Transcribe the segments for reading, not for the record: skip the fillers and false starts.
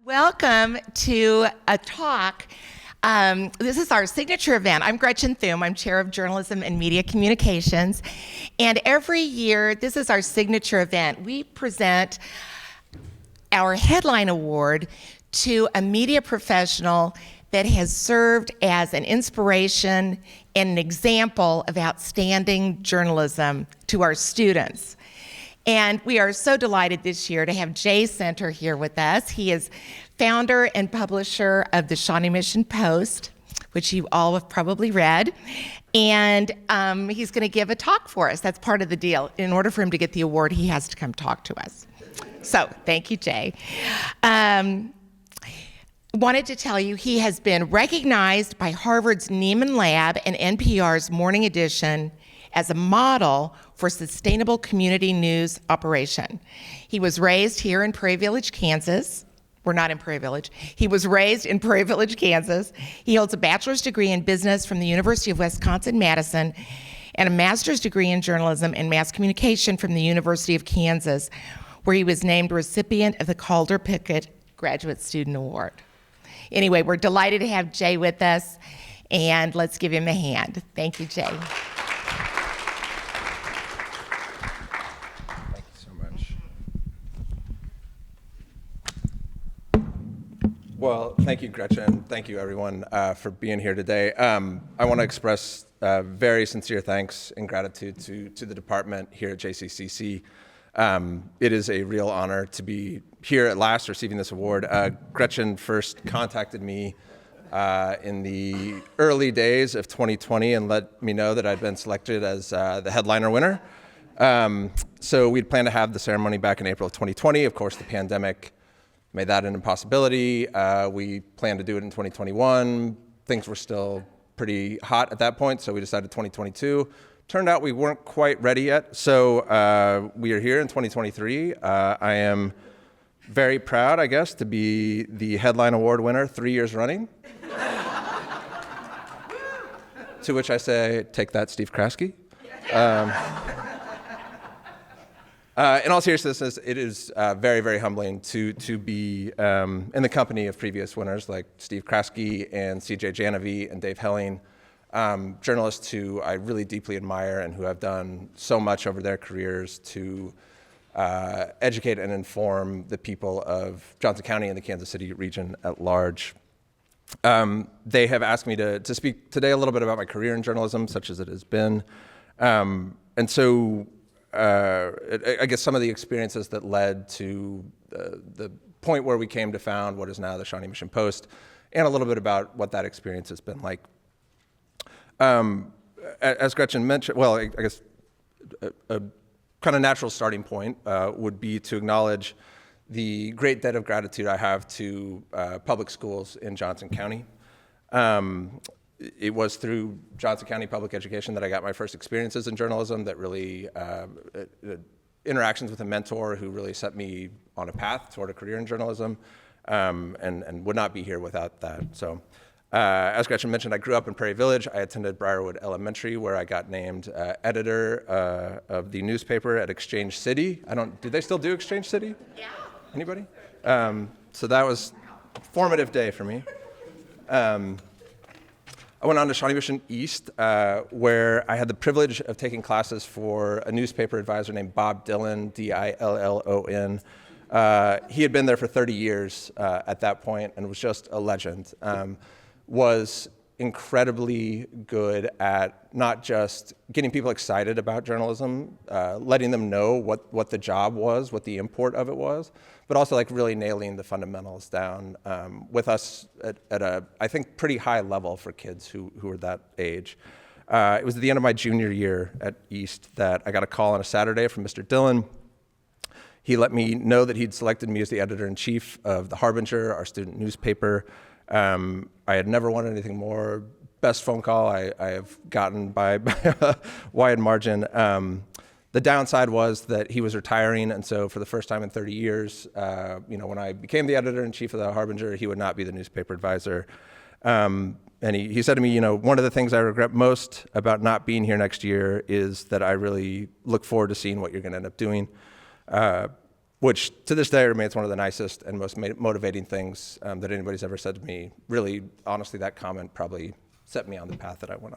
Welcome to a talk. This is our signature event. I'm Gretchen Thum. I'm Chair of Journalism and Media Communications. And every year, this is our signature event. We present our Headline Award to a media professional that has served as an inspiration and an example of outstanding journalism to our students. And we are so delighted this year to have Jay Center here with us. He is founder and publisher of the Shawnee Mission Post, which you all have probably read. And he's going to give a talk for us. That's part of the deal. In order for him to get the award, he has to come talk to us. So thank you, Jay. Wanted to tell you he has been recognized by Harvard's Nieman Lab and NPR's Morning Edition as a model for sustainable community news operation. He was raised here in Prairie Village, Kansas. We're not in Prairie Village. He was raised in Prairie Village, Kansas. He holds a bachelor's degree in business from the University of Wisconsin-Madison and a master's degree in journalism and mass communication from the University of Kansas, where he was named recipient of the Calder Pickett Graduate Student Award. Anyway, we're delighted to have Jay with us, and let's give him a hand. Thank you, Jay. Well, thank you, Gretchen. Thank you, everyone, for being here today. I want to express very sincere thanks and gratitude to the department here at JCCC. It is a real honor to be here at last receiving this award. Gretchen first contacted me in the early days of 2020 and let me know that I'd been selected as the headliner winner. So we'd planned to have the ceremony back in April of 2020. Of course, the pandemic made that an impossibility. We planned to do it in 2021. Things were still pretty hot at that point, so we decided 2022. Turned out we weren't quite ready yet, so we are here in 2023. I am very proud, I guess, to be the Headline Award winner 3 years running. To which I say, take that, Steve Kraske. In all seriousness, it is very, very humbling to be in the company of previous winners like Steve Kraske and CJ Janovi and Dave Helling, journalists who I really deeply admire and who have done so much over their careers to educate and inform the people of Johnson County and the Kansas City region at large. They have asked me to speak today a little bit about my career in journalism, such as it has been. And so I guess some of the experiences that led to the point where we came to found what is now the Shawnee Mission Post, and a little bit about what that experience has been like. As Gretchen mentioned, well, I guess a kind of natural starting point would be to acknowledge the great debt of gratitude I have to public schools in Johnson County. It was through Johnson County Public Education that I got my first experiences in journalism that really, interactions with a mentor who really set me on a path toward a career in journalism, and would not be here without that. So, as Gretchen mentioned, I grew up in Prairie Village. I attended Briarwood Elementary, where I got named editor of the newspaper at Exchange City. Do they still do Exchange City? Yeah. Anybody? So that was a formative day for me. I went on to Shawnee Mission East, where I had the privilege of taking classes for a newspaper advisor named Bob Dillon, Dillon. He had been there for 30 years at that point and was just a legend. Was incredibly good at not just getting people excited about journalism, letting them know what the job was, what the import of it was, but also like really nailing the fundamentals down with us at a, I think, pretty high level for kids who were that age. It was at the end of my junior year at East that I got a call on a Saturday from Mr. Dillon. He let me know that he'd selected me as the editor-in-chief of the Harbinger, our student newspaper. I had never wanted anything more. Best phone call I have gotten by a wide margin. The downside was that he was retiring, and so for the first time in 30 years, when I became the editor-in-chief of the Harbinger, he would not be the newspaper advisor. And he said to me, one of the things I regret most about not being here next year is that I really look forward to seeing what you're going to end up doing. which to this day remains one of the nicest and most motivating things that anybody's ever said to me. Really, honestly, that comment probably set me on the path that I went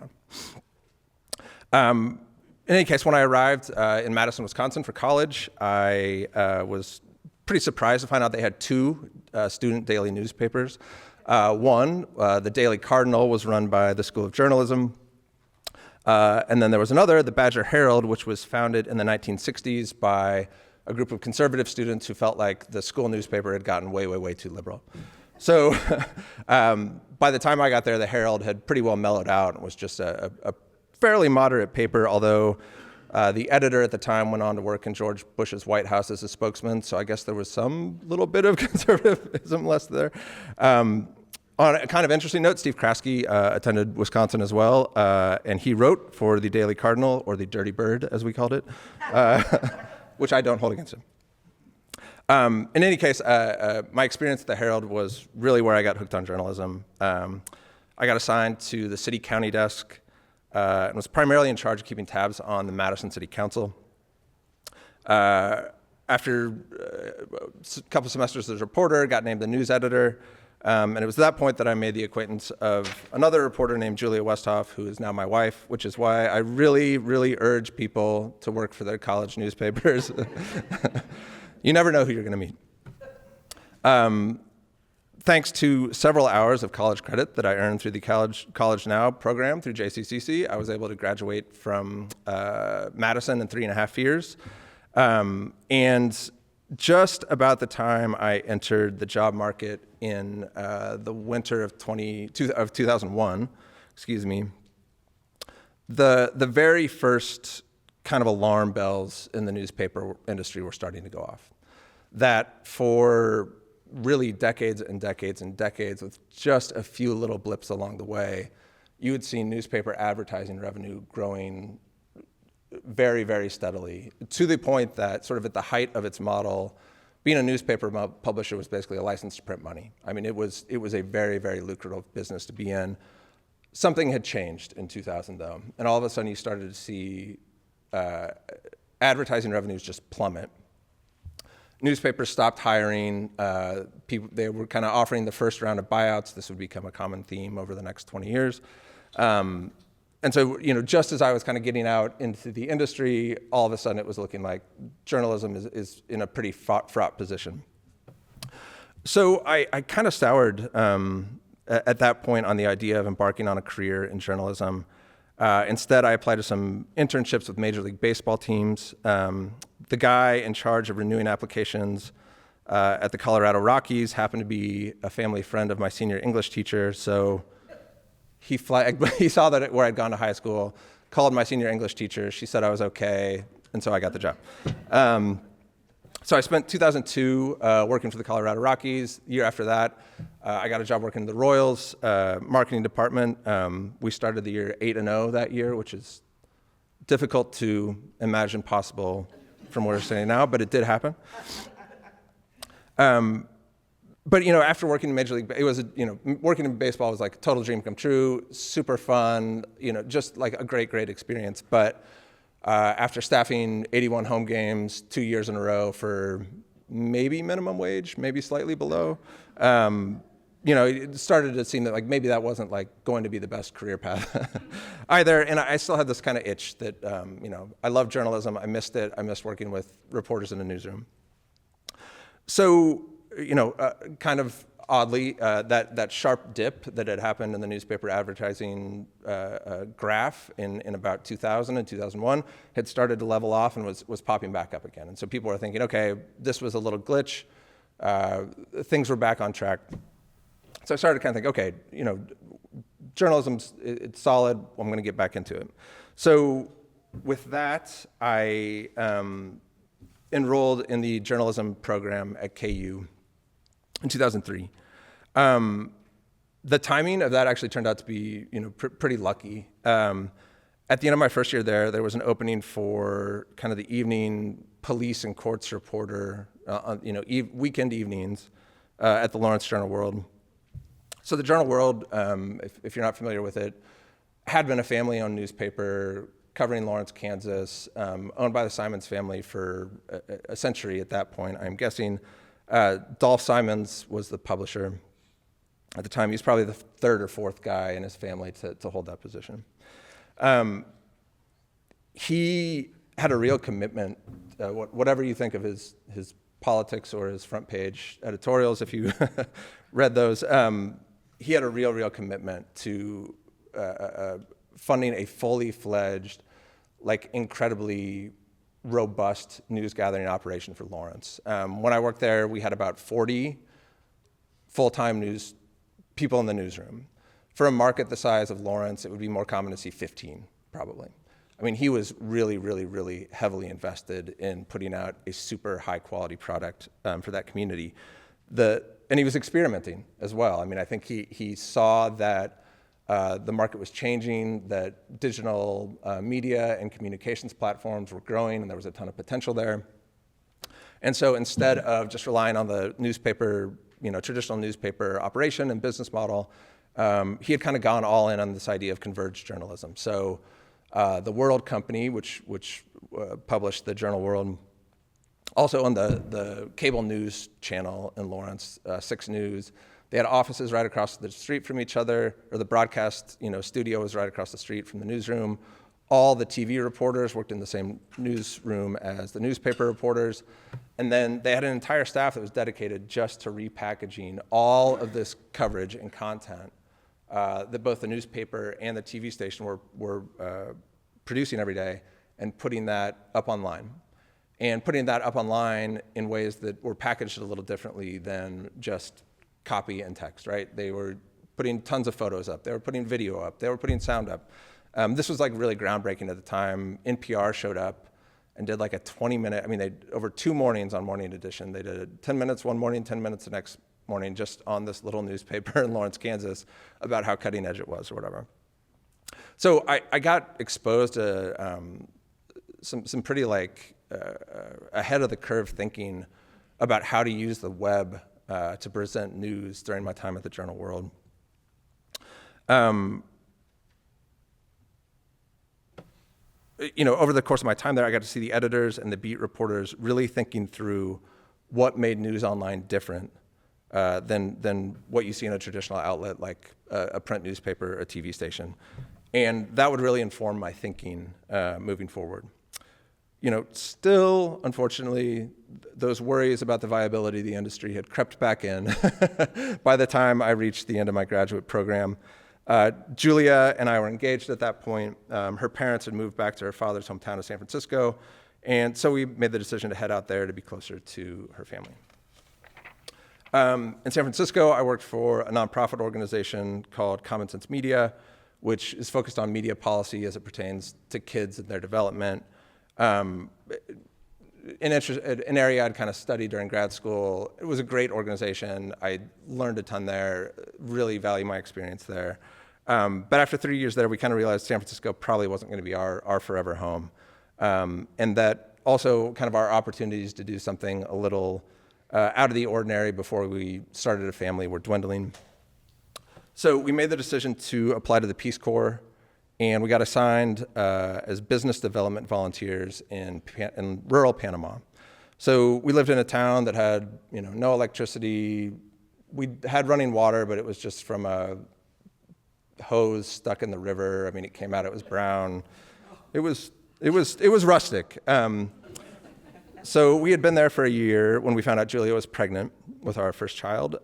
on. In any case, when I arrived in Madison, Wisconsin for college, I was pretty surprised to find out they had two student daily newspapers. One, the Daily Cardinal, was run by the School of Journalism. And then there was another, the Badger Herald, which was founded in the 1960s by a group of conservative students who felt like the school newspaper had gotten way, way, way too liberal. So by the time I got there, the Herald had pretty well mellowed out and was just a fairly moderate paper, although the editor at the time went on to work in George Bush's White House as a spokesman, so I guess there was some little bit of conservatism less there. On a kind of interesting note, Steve Kraske attended Wisconsin as well, and he wrote for the Daily Cardinal, or the Dirty Bird, as we called it, which I don't hold against him. In any case, my experience at the Herald was really where I got hooked on journalism. I got assigned to the city-county desk and was primarily in charge of keeping tabs on the Madison City Council. After a couple semesters as a reporter, got named the news editor. And it was at that point that I made the acquaintance of another reporter named Julia Westhoff, who is now my wife, which is why I really, really urge people to work for their college newspapers. You never know who you're going to meet. Thanks to several hours of college credit that I earned through the College Now program through JCCC, I was able to graduate from Madison in 3.5 years. And just about the time I entered the job market in the winter of 2001, the very first kind of alarm bells in the newspaper industry were starting to go off. That for really decades and decades and decades, with just a few little blips along the way, you would see newspaper advertising revenue growing very, very steadily, to the point that sort of at the height of its model, being a newspaper publisher was basically a license to print money. I mean, it was a very, very lucrative business to be in. Something had changed in 2000, though, and all of a sudden you started to see advertising revenues just plummet. Newspapers stopped hiring. People, they were kind of offering the first round of buyouts. This would become a common theme over the next 20 years. And so, just as I was kind of getting out into the industry, all of a sudden it was looking like journalism is in a pretty fraught position. So I kind of soured at that point on the idea of embarking on a career in journalism. Instead, I applied to some internships with Major League Baseball teams. The guy in charge of renewing applications at the Colorado Rockies happened to be a family friend of my senior English teacher, so he saw that where I'd gone to high school, called my senior English teacher. She said I was okay, and so I got the job. So I spent 2002 working for the Colorado Rockies. The year after that, I got a job working in the Royals marketing department. We started the year 8-0 that year, which is difficult to imagine possible from where we're sitting now, but it did happen. But after working in Major League, it was working in baseball was like a total dream come true, super fun, just like a great experience. But after staffing 81 home games 2 years in a row for maybe minimum wage, maybe slightly below, it started to seem that like maybe that wasn't like going to be the best career path either. And I still had this kind of itch that I love journalism. I missed it. I missed working with reporters in a newsroom. So kind of oddly, that sharp dip that had happened in the newspaper advertising graph in about 2000 and 2001 had started to level off and was popping back up again. And so people were thinking, okay, this was a little glitch. Things were back on track. So I started to kind of think, okay, journalism's it's solid. I'm going to get back into it. So with that, I enrolled in the journalism program at KU in 2003. The timing of that actually turned out to be, pretty lucky. At the end of my first year there was an opening for kind of the evening police and courts reporter, weekend evenings at the Lawrence Journal-World. So the Journal-World, if you're not familiar with it, had been a family-owned newspaper, covering Lawrence, Kansas, owned by the Simons family for a century at that point, I'm guessing. Dolph Simons was the publisher at the time. He was probably the third or fourth guy in his family to hold that position. He had a real commitment, whatever you think of his politics or his front page editorials, if you read those, he had a real commitment to funding a fully fledged, like incredibly robust news gathering operation for Lawrence. When I worked there, we had about 40 full-time news people in the newsroom. For a market the size of Lawrence, it would be more common to see 15, probably. I mean, he was really heavily invested in putting out a super high quality product for that community. And he was experimenting as well. I mean, I think he saw that the market was changing, that digital media and communications platforms were growing, and there was a ton of potential there. And so instead of just relying on the newspaper, traditional newspaper operation and business model, he had kind of gone all in on this idea of converged journalism. So the World Company, which published the journal World, also on the cable news channel in Lawrence, 6 News. They had offices right across the street from each other, or the broadcast studio was right across the street from the newsroom. All the TV reporters worked in the same newsroom as the newspaper reporters. And then they had an entire staff that was dedicated just to repackaging all of this coverage and content that both the newspaper and the TV station were producing every day, and putting that up online. And putting that up online in ways that were packaged a little differently than just copy and text, right? They were putting tons of photos up. They were putting video up. They were putting sound up. This was like really groundbreaking at the time. NPR showed up and did like a 20-minute, over 2 mornings on Morning Edition, they did 10 minutes one morning, 10 minutes the next morning, just on this little newspaper in Lawrence, Kansas, about how cutting edge it was or whatever. So I got exposed to some pretty ahead of the curve thinking about how to use the web to present news during my time at the Journal World. Over the course of my time there, I got to see the editors and the beat reporters really thinking through what made news online different than what you see in a traditional outlet like a print newspaper or a TV station. And that would really inform my thinking moving forward. Still, unfortunately, those worries about the viability of the industry had crept back in by the time I reached the end of my graduate program. Julia and I were engaged at that point. Her parents had moved back to her father's hometown of San Francisco, and so we made the decision to head out there to be closer to her family. In San Francisco, I worked for a nonprofit organization called Common Sense Media, which is focused on media policy as it pertains to kids and their development. An area I'd kind of studied during grad school. It was a great organization. I learned a ton there, really value my experience there. But after 3 years there, we kind of realized San Francisco probably wasn't going to be our forever home. And that also kind of our opportunities to do something a little out of the ordinary before we started a family were dwindling. So we made the decision to apply to the Peace Corps, and we got assigned as business development volunteers in rural Panama. So we lived in a town that had no electricity. We had running water, but it was just from a hose stuck in the river. It came out, it was brown. It was rustic. So we had been there for a year when we found out Julia was pregnant with our first child,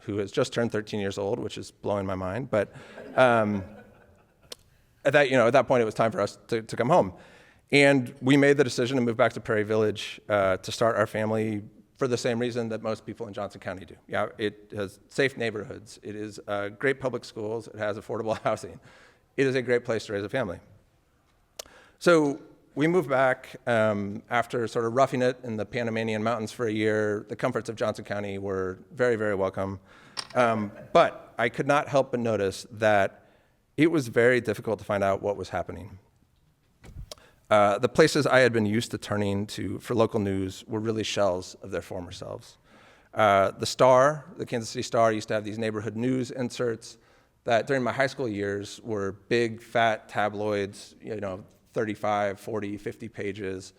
who has just turned 13 years old, which is blowing my mind. But at that point, it was time for us to come home. And we made the decision to move back to Prairie Village to start our family for the same reason that most people in Johnson County do. Yeah, it has safe neighborhoods. It is great public schools. It has affordable housing. It is a great place to raise a family. So we moved back after sort of roughing it in the Panamanian mountains for a year. The comforts of Johnson County were very, very welcome. But I could not help but notice that it was very difficult to find out what was happening. The places I had been used to turning to for local news were really shells of their former selves. The Star, the Kansas City Star, used to have these neighborhood news inserts that during my high school years were big, fat tabloids, 35, 40, 50 pages,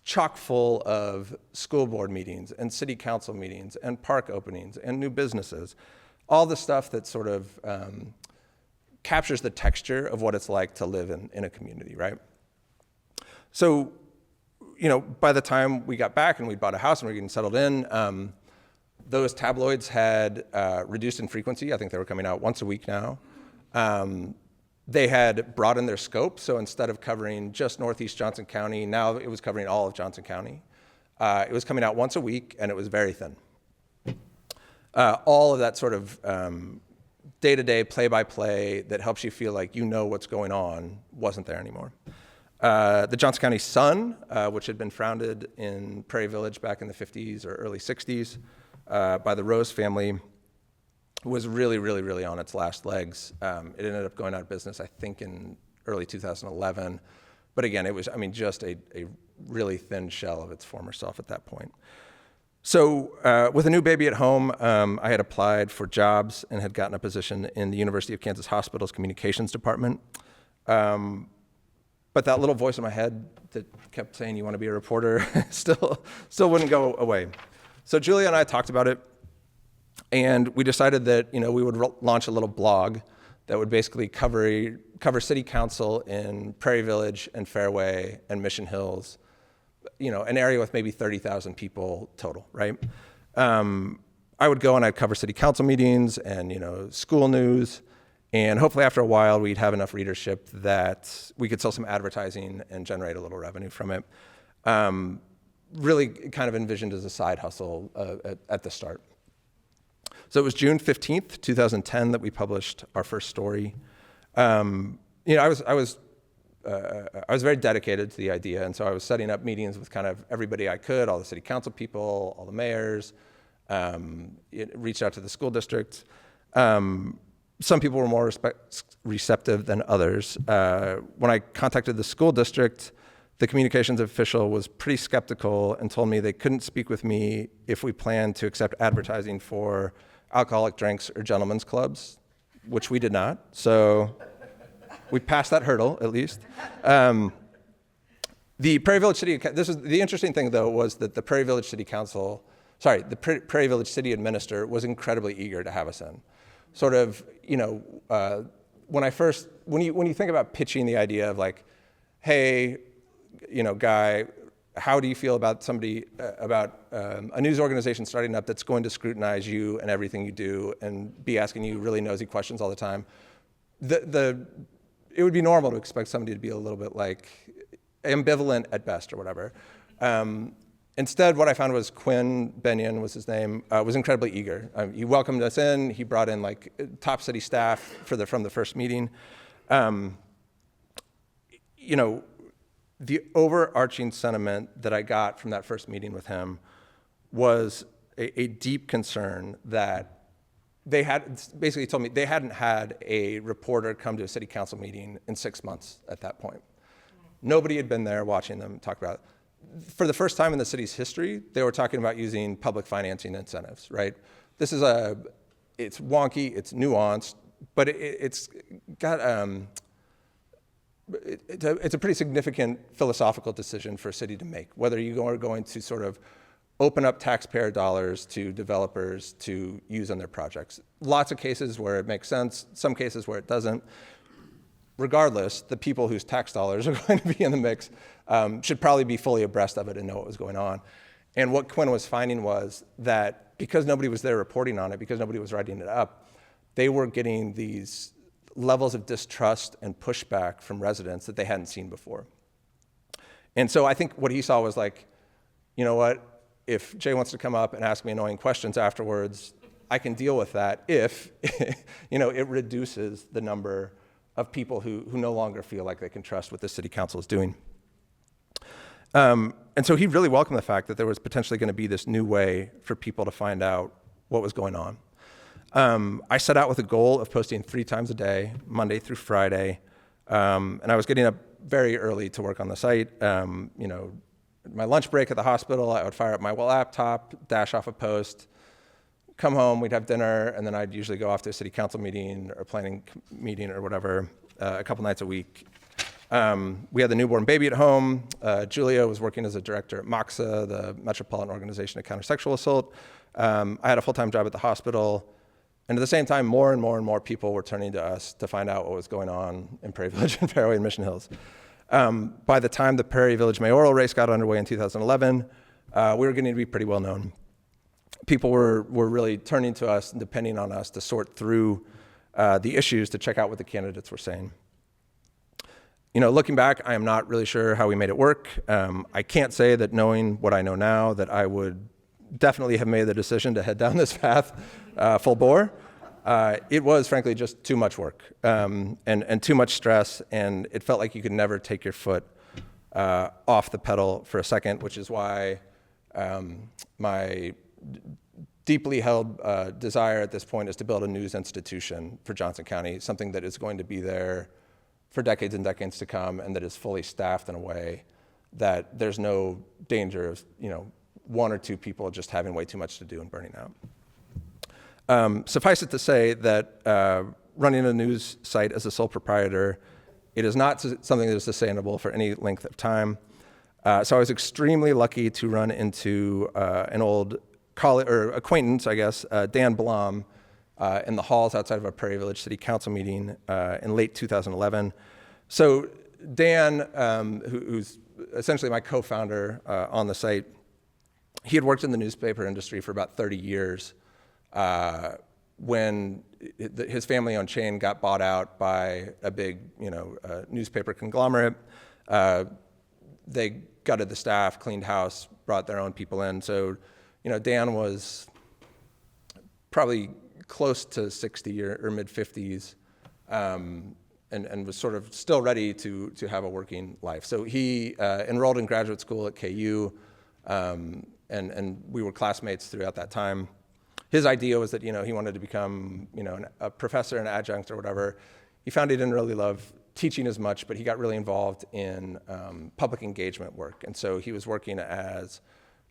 chock full of school board meetings and city council meetings and park openings and new businesses, all the stuff that sort of captures the texture of what it's like to live in a community, right? So, by the time we got back and we bought a house and we were getting settled in, those tabloids had reduced in frequency. I think they were coming out once a week now. They had broadened their scope, so instead of covering just Northeast Johnson County, now it was covering all of Johnson County. It was coming out once a week, and it was very thin. All of that sort of day-to-day, play-by-play that helps you feel like you know what's going on wasn't there anymore. The Johnson County Sun, which had been founded in Prairie Village back in the 50s or early 60s by the Rose family, was really, really, really on its last legs. It ended up going out of business, I think, in early 2011. But again, it was, just a really thin shell of its former self at that point. So with a new baby at home, I had applied for jobs and had gotten a position in the University of Kansas Hospital's communications department. But that little voice in my head that kept saying, you want to be a reporter, still wouldn't go away. So Julia and I talked about it, and we decided that we would launch a little blog that would basically cover city council in Prairie Village and Fairway and Mission Hills, an area with maybe 30,000 people total, right? I would go and I'd cover city council meetings and school news, and hopefully after a while we'd have enough readership that we could sell some advertising and generate a little revenue from it. Really kind of envisioned as a side hustle at the start. So it was June 15th, 2010 that we published our first story. I was very dedicated to the idea, and so I was setting up meetings with kind of everybody I could, all the city council people, all the mayors, reached out to the school districts. Some people were more receptive than others. When I contacted the school district, the communications official was pretty skeptical and told me they couldn't speak with me if we planned to accept advertising for alcoholic drinks or gentlemen's clubs, which we did not. So we passed that hurdle, at least. The Prairie Village City, the interesting thing though was that the Prairie Village City Prairie Village City Administrator was incredibly eager to have us in. Sort of, when you think about pitching the idea of like, hey, Guy, how do you feel about a news organization starting up that's going to scrutinize you and everything you do and be asking you really nosy questions all the time? It would be normal to expect somebody to be a little bit like ambivalent at best or whatever. Instead, what I found was Quinn Benyon was his name, was incredibly eager. He welcomed us in. He brought in like top city staff from the first meeting. The overarching sentiment that I got from that first meeting with him was a deep concern that they had basically told me they hadn't had a reporter come to a city council meeting in 6 months at that point. Nobody had been there watching them talk about it. For the first time in the city's history, they were talking about using public financing incentives, right? It's wonky, it's nuanced, but it's a pretty significant philosophical decision for a city to make, whether you are going to sort of open up taxpayer dollars to developers to use on their projects. Lots of cases where it makes sense, some cases where it doesn't. Regardless, the people whose tax dollars are going to be in the mix should probably be fully abreast of it and know what was going on. And what Quinn was finding was that because nobody was there reporting on it, because nobody was writing it up, they were getting these levels of distrust and pushback from residents that they hadn't seen before. And so I think what he saw was like, you know what, if Jay wants to come up and ask me annoying questions afterwards, I can deal with that if it reduces the number of people who no longer feel like they can trust what the city council is doing. And so he really welcomed the fact that there was potentially going to be this new way for people to find out what was going on. I set out with a goal of posting 3 times a day, Monday through Friday, and I was getting up very early to work on the site. My lunch break at the hospital, I would fire up my laptop, dash off a post, come home, we'd have dinner, and then I'd usually go off to a city council meeting or planning meeting or whatever a couple nights a week. We had the newborn baby at home. Julia was working as a director at MOXA, the Metropolitan Organization to Counter Sexual Assault. I had a full-time job at the hospital. And at the same time, more and more people were turning to us to find out what was going on in Prairie Village and Fairway and Mission Hills. By the time the Prairie Village mayoral race got underway in 2011, we were getting to be pretty well known. People were really turning to us and depending on us to sort through the issues to check out what the candidates were saying. You know, looking back, I am not really sure how we made it work. I can't say that knowing what I know now, that I would definitely have made the decision to head down this path full bore. It was, frankly, just too much work and too much stress, and it felt like you could never take your foot off the pedal for a second, which is why my deeply held desire at this point is to build a news institution for Johnson County, something that is going to be there for decades and decades to come, and that is fully staffed in a way that there's no danger of, you know, one or two people just having way too much to do and burning out. Suffice it to say that running a news site as a sole proprietor, it is not something that is sustainable for any length of time. So I was extremely lucky to run into an old colleague or acquaintance, I guess, Dan Blom, in the halls outside of a Prairie Village City Council meeting in late 2011. So Dan, who's essentially my co-founder on the site, he had worked in the newspaper industry for about 30 years when his family-owned chain got bought out by a big, newspaper conglomerate. They gutted the staff, cleaned house, brought their own people in. So, Dan was probably close to 60 or mid-50s, and was sort of still ready to have a working life. So he enrolled in graduate school at KU, and we were classmates throughout that time. His idea was that, he wanted to become, a professor, an adjunct or whatever. He found he didn't really love teaching as much, but he got really involved in public engagement work. And so he was working as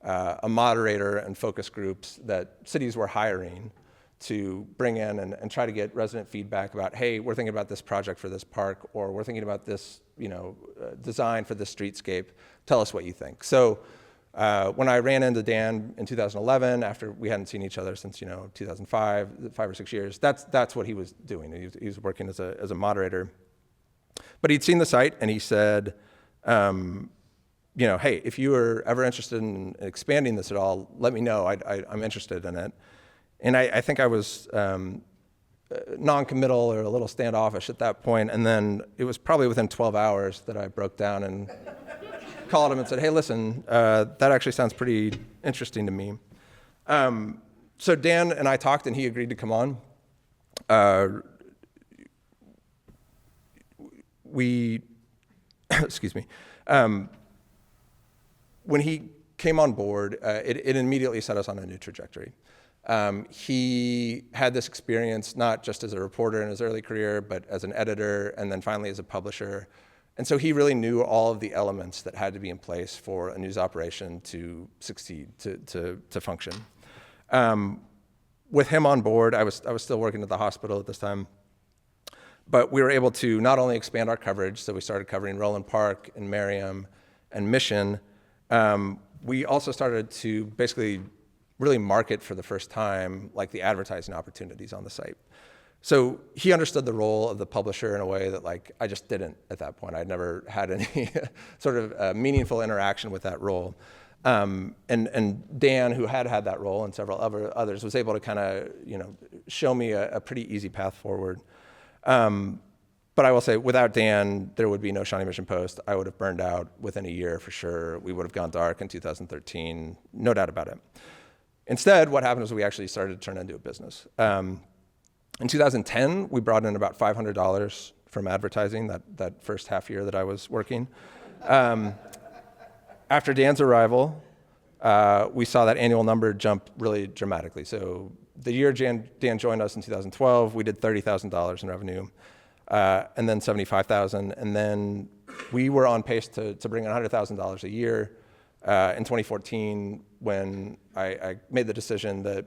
a moderator and focus groups that cities were hiring to bring in and try to get resident feedback about, hey, we're thinking about this project for this park, or we're thinking about this, design for this streetscape. Tell us what you think. So when I ran into Dan in 2011, after we hadn't seen each other since 2005, 5 or 6 years, that's what he was doing. He was working as a moderator. But he'd seen the site and he said, hey, if you are ever interested in expanding this at all, let me know. I'm interested in it. And I think I was non-committal or a little standoffish at that point. And then it was probably within 12 hours that I broke down and called him and said, hey, listen, that actually sounds pretty interesting to me. So Dan and I talked and he agreed to come on. Excuse me. When he came on board, it immediately set us on a new trajectory. He had this experience not just as a reporter in his early career, but as an editor and then finally as a publisher. And so he really knew all of the elements that had to be in place for a news operation to succeed, to function. With him on board, I was still working at the hospital at this time, but we were able to not only expand our coverage, so we started covering Roland Park and Merriam and Mission, we also started to basically really market for the first time like the advertising opportunities on the site. So he understood the role of the publisher in a way that I just didn't at that point. I'd never had any sort of meaningful interaction with that role. And Dan, who had that role and several others, was able to kind of show me a pretty easy path forward. But I will say, without Dan, there would be no Shawnee Mission Post. I would have burned out within a year for sure. We would have gone dark in 2013, no doubt about it. Instead, what happened was we actually started to turn into a business. In 2010, we brought in about $500 from advertising that first half year that I was working. After Dan's arrival, we saw that annual number jump really dramatically. So the year Dan joined us in 2012, we did $30,000 in revenue, and then $75,000, and then we were on pace to bring in $100,000 a year. In 2014, when I made the decision that,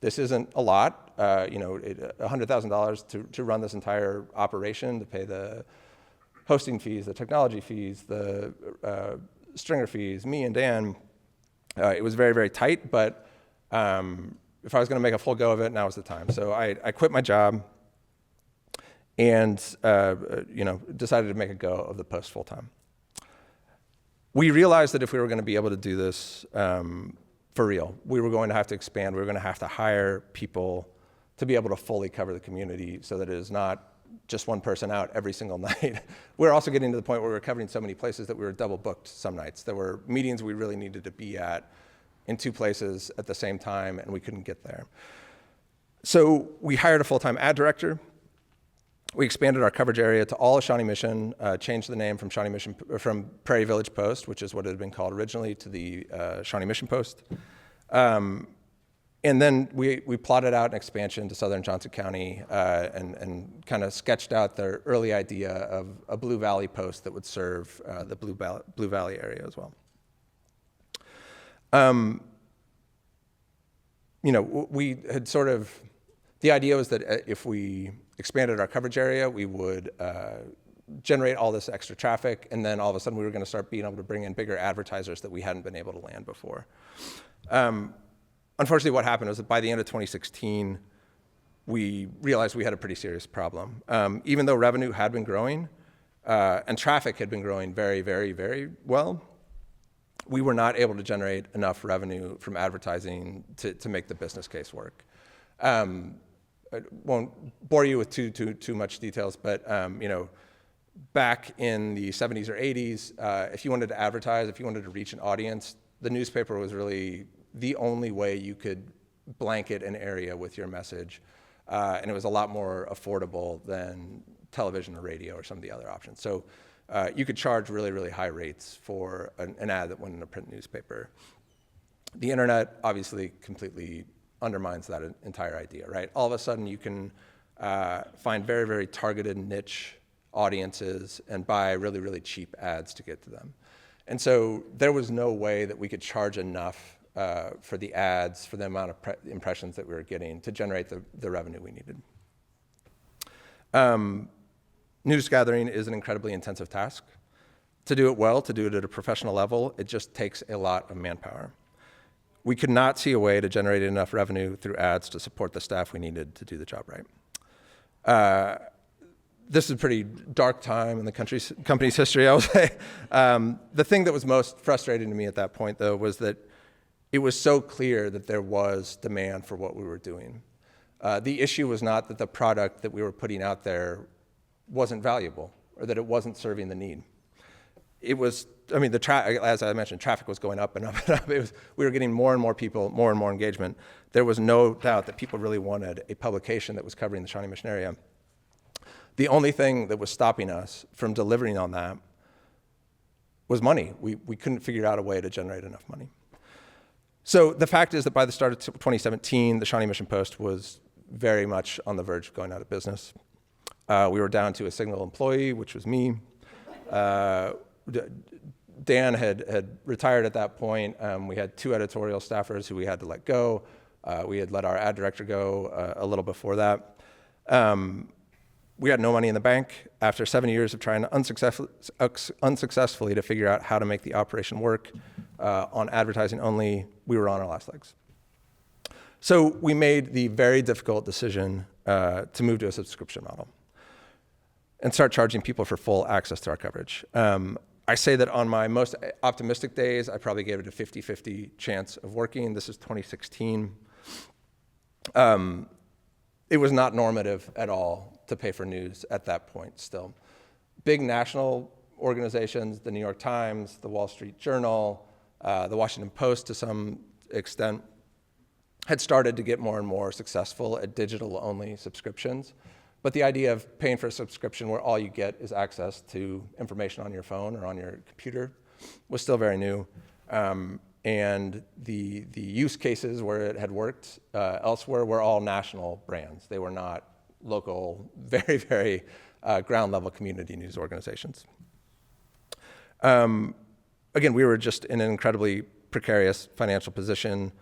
this isn't a lot, $100,000 to run this entire operation, to pay the hosting fees, the technology fees, the stringer fees, me and Dan. It was very, very tight, but if I was going to make a full go of it, now was the time. So I quit my job and decided to make a go of the Post full time. We realized that if we were going to be able to do this for real, we were going to have to expand. We were going to have to hire people to be able to fully cover the community so that it is not just one person out every single night. We were also getting to the point where we were covering so many places that we were double booked some nights. There were meetings we really needed to be at in 2 places at the same time, and we couldn't get there. So we hired a full-time ad director. We expanded our coverage area to all of Shawnee Mission, changed the name from from Prairie Village Post, which is what it had been called originally, to the Shawnee Mission Post. And then we plotted out an expansion to southern Johnson County and kind of sketched out the early idea of a Blue Valley Post that would serve the Blue Valley area as well. We had sort of, the idea was that if we expanded our coverage area, we would generate all this extra traffic, and then all of a sudden we were going to start being able to bring in bigger advertisers that we hadn't been able to land before. Unfortunately, what happened was that by the end of 2016, we realized we had a pretty serious problem. Even though revenue had been growing and traffic had been growing very, very, very well, we were not able to generate enough revenue from advertising to make the business case work. I won't bore you with too much details, but back in the 70s or 80s, if you wanted to advertise, if you wanted to reach an audience, the newspaper was really the only way you could blanket an area with your message, and it was a lot more affordable than television or radio or some of the other options. So you could charge really, really high rates for an ad that went in a print newspaper. The internet obviously completely undermines that entire idea, right? All of a sudden you can find very, very targeted niche audiences and buy really, really cheap ads to get to them. And so there was no way that we could charge enough for the ads, for the amount of impressions that we were getting to generate the revenue we needed. News gathering is an incredibly intensive task. To do it well, to do it at a professional level, it just takes a lot of manpower. We could not see a way to generate enough revenue through ads to support the staff we needed to do the job right. This is a pretty dark time in the company's history, I would say. The thing that was most frustrating to me at that point, though, was that it was so clear that there was demand for what we were doing. The issue was not that the product that we were putting out there wasn't valuable or that it wasn't serving the need. It was, as I mentioned, traffic was going up and up and up. We were getting more and more people, more and more engagement. There was no doubt that people really wanted a publication that was covering the Shawnee Mission area. The only thing that was stopping us from delivering on that was money. We couldn't figure out a way to generate enough money. So the fact is that by the start of 2017, the Shawnee Mission Post was very much on the verge of going out of business. We were down to a single employee, which was me. Dan had retired at that point. We had 2 editorial staffers who we had to let go. We had let our ad director go a little before that. We had no money in the bank. After 7 years of trying unsuccessfully to figure out how to make the operation work on advertising only, we were on our last legs. So we made the very difficult decision to move to a subscription model and start charging people for full access to our coverage. I say that on my most optimistic days, I probably gave it a 50-50 chance of working. This is 2016. It was not normative at all to pay for news at that point still. Big national organizations, the New York Times, the Wall Street Journal, the Washington Post to some extent, had started to get more and more successful at digital-only subscriptions. But the idea of paying for a subscription where all you get is access to information on your phone or on your computer was still very new. And the use cases where it had worked elsewhere were all national brands. They were not local, very, very ground-level community news organizations. Again, we were just in an incredibly precarious financial position.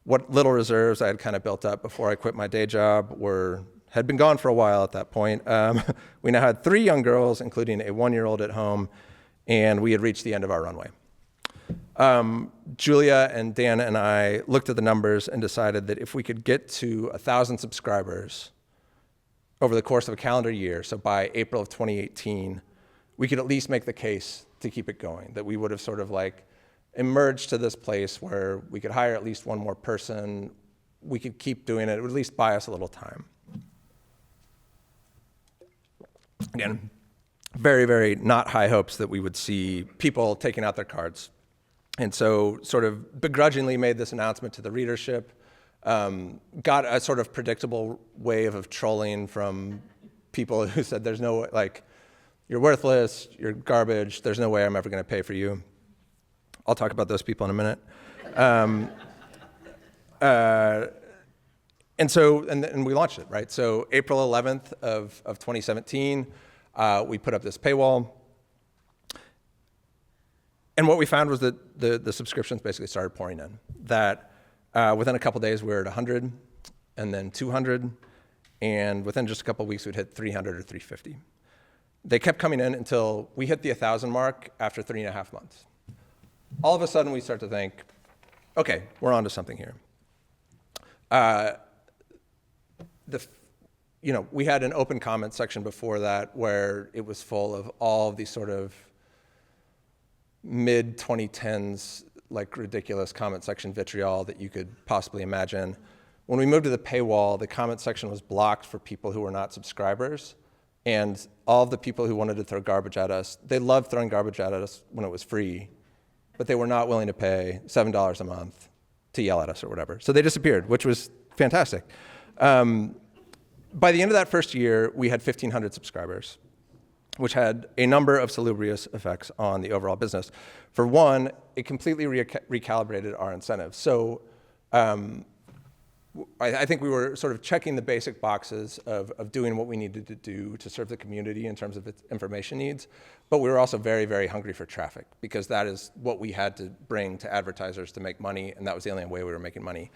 What little reserves I had kind of built up before I quit my day job were had been gone for a while at that point. We now had 3 young girls, including a 1-year-old at home, and we had reached the end of our runway. Julia and Dan and I looked at the numbers and decided that if we could get to 1,000 subscribers over the course of a calendar year, so by April of 2018, we could at least make the case to keep it going, that we would have sort of like emerged to this place where we could hire at least 1 more person, we could keep doing it, it would at least buy us a little time. Again, very, very not high hopes that we would see people taking out their cards. And so sort of begrudgingly made this announcement to the readership, got a sort of predictable wave of trolling from people who said, there's no, like, you're worthless, you're garbage, there's no way I'm ever gonna pay for you. I'll talk about those people in a minute. And we launched it, right? So April 11th of 2017, we put up this paywall. And what we found was that the subscriptions basically started pouring in. That within a couple days we were at 100, and then 200, and within just a couple weeks we'd hit 300 or 350. They kept coming in until we hit the 1,000 mark after 3.5 months. All of a sudden we start to think, okay, we're onto something here. We had an open comment section before that where it was full of all of these sort of mid-2010s, like ridiculous comment section vitriol that you could possibly imagine. When we moved to the paywall, the comment section was blocked for people who were not subscribers. And all of the people who wanted to throw garbage at us, they loved throwing garbage at us when it was free, but they were not willing to pay $7 a month to yell at us or whatever. So they disappeared, which was fantastic. By the end of that first year, we had 1,500 subscribers, which had a number of salubrious effects on the overall business. For one, it completely recalibrated our incentives. So I think we were sort of checking the basic boxes of doing what we needed to do to serve the community in terms of its information needs, but we were also very, very hungry for traffic because that is what we had to bring to advertisers to make money, and that was the only way we were making money,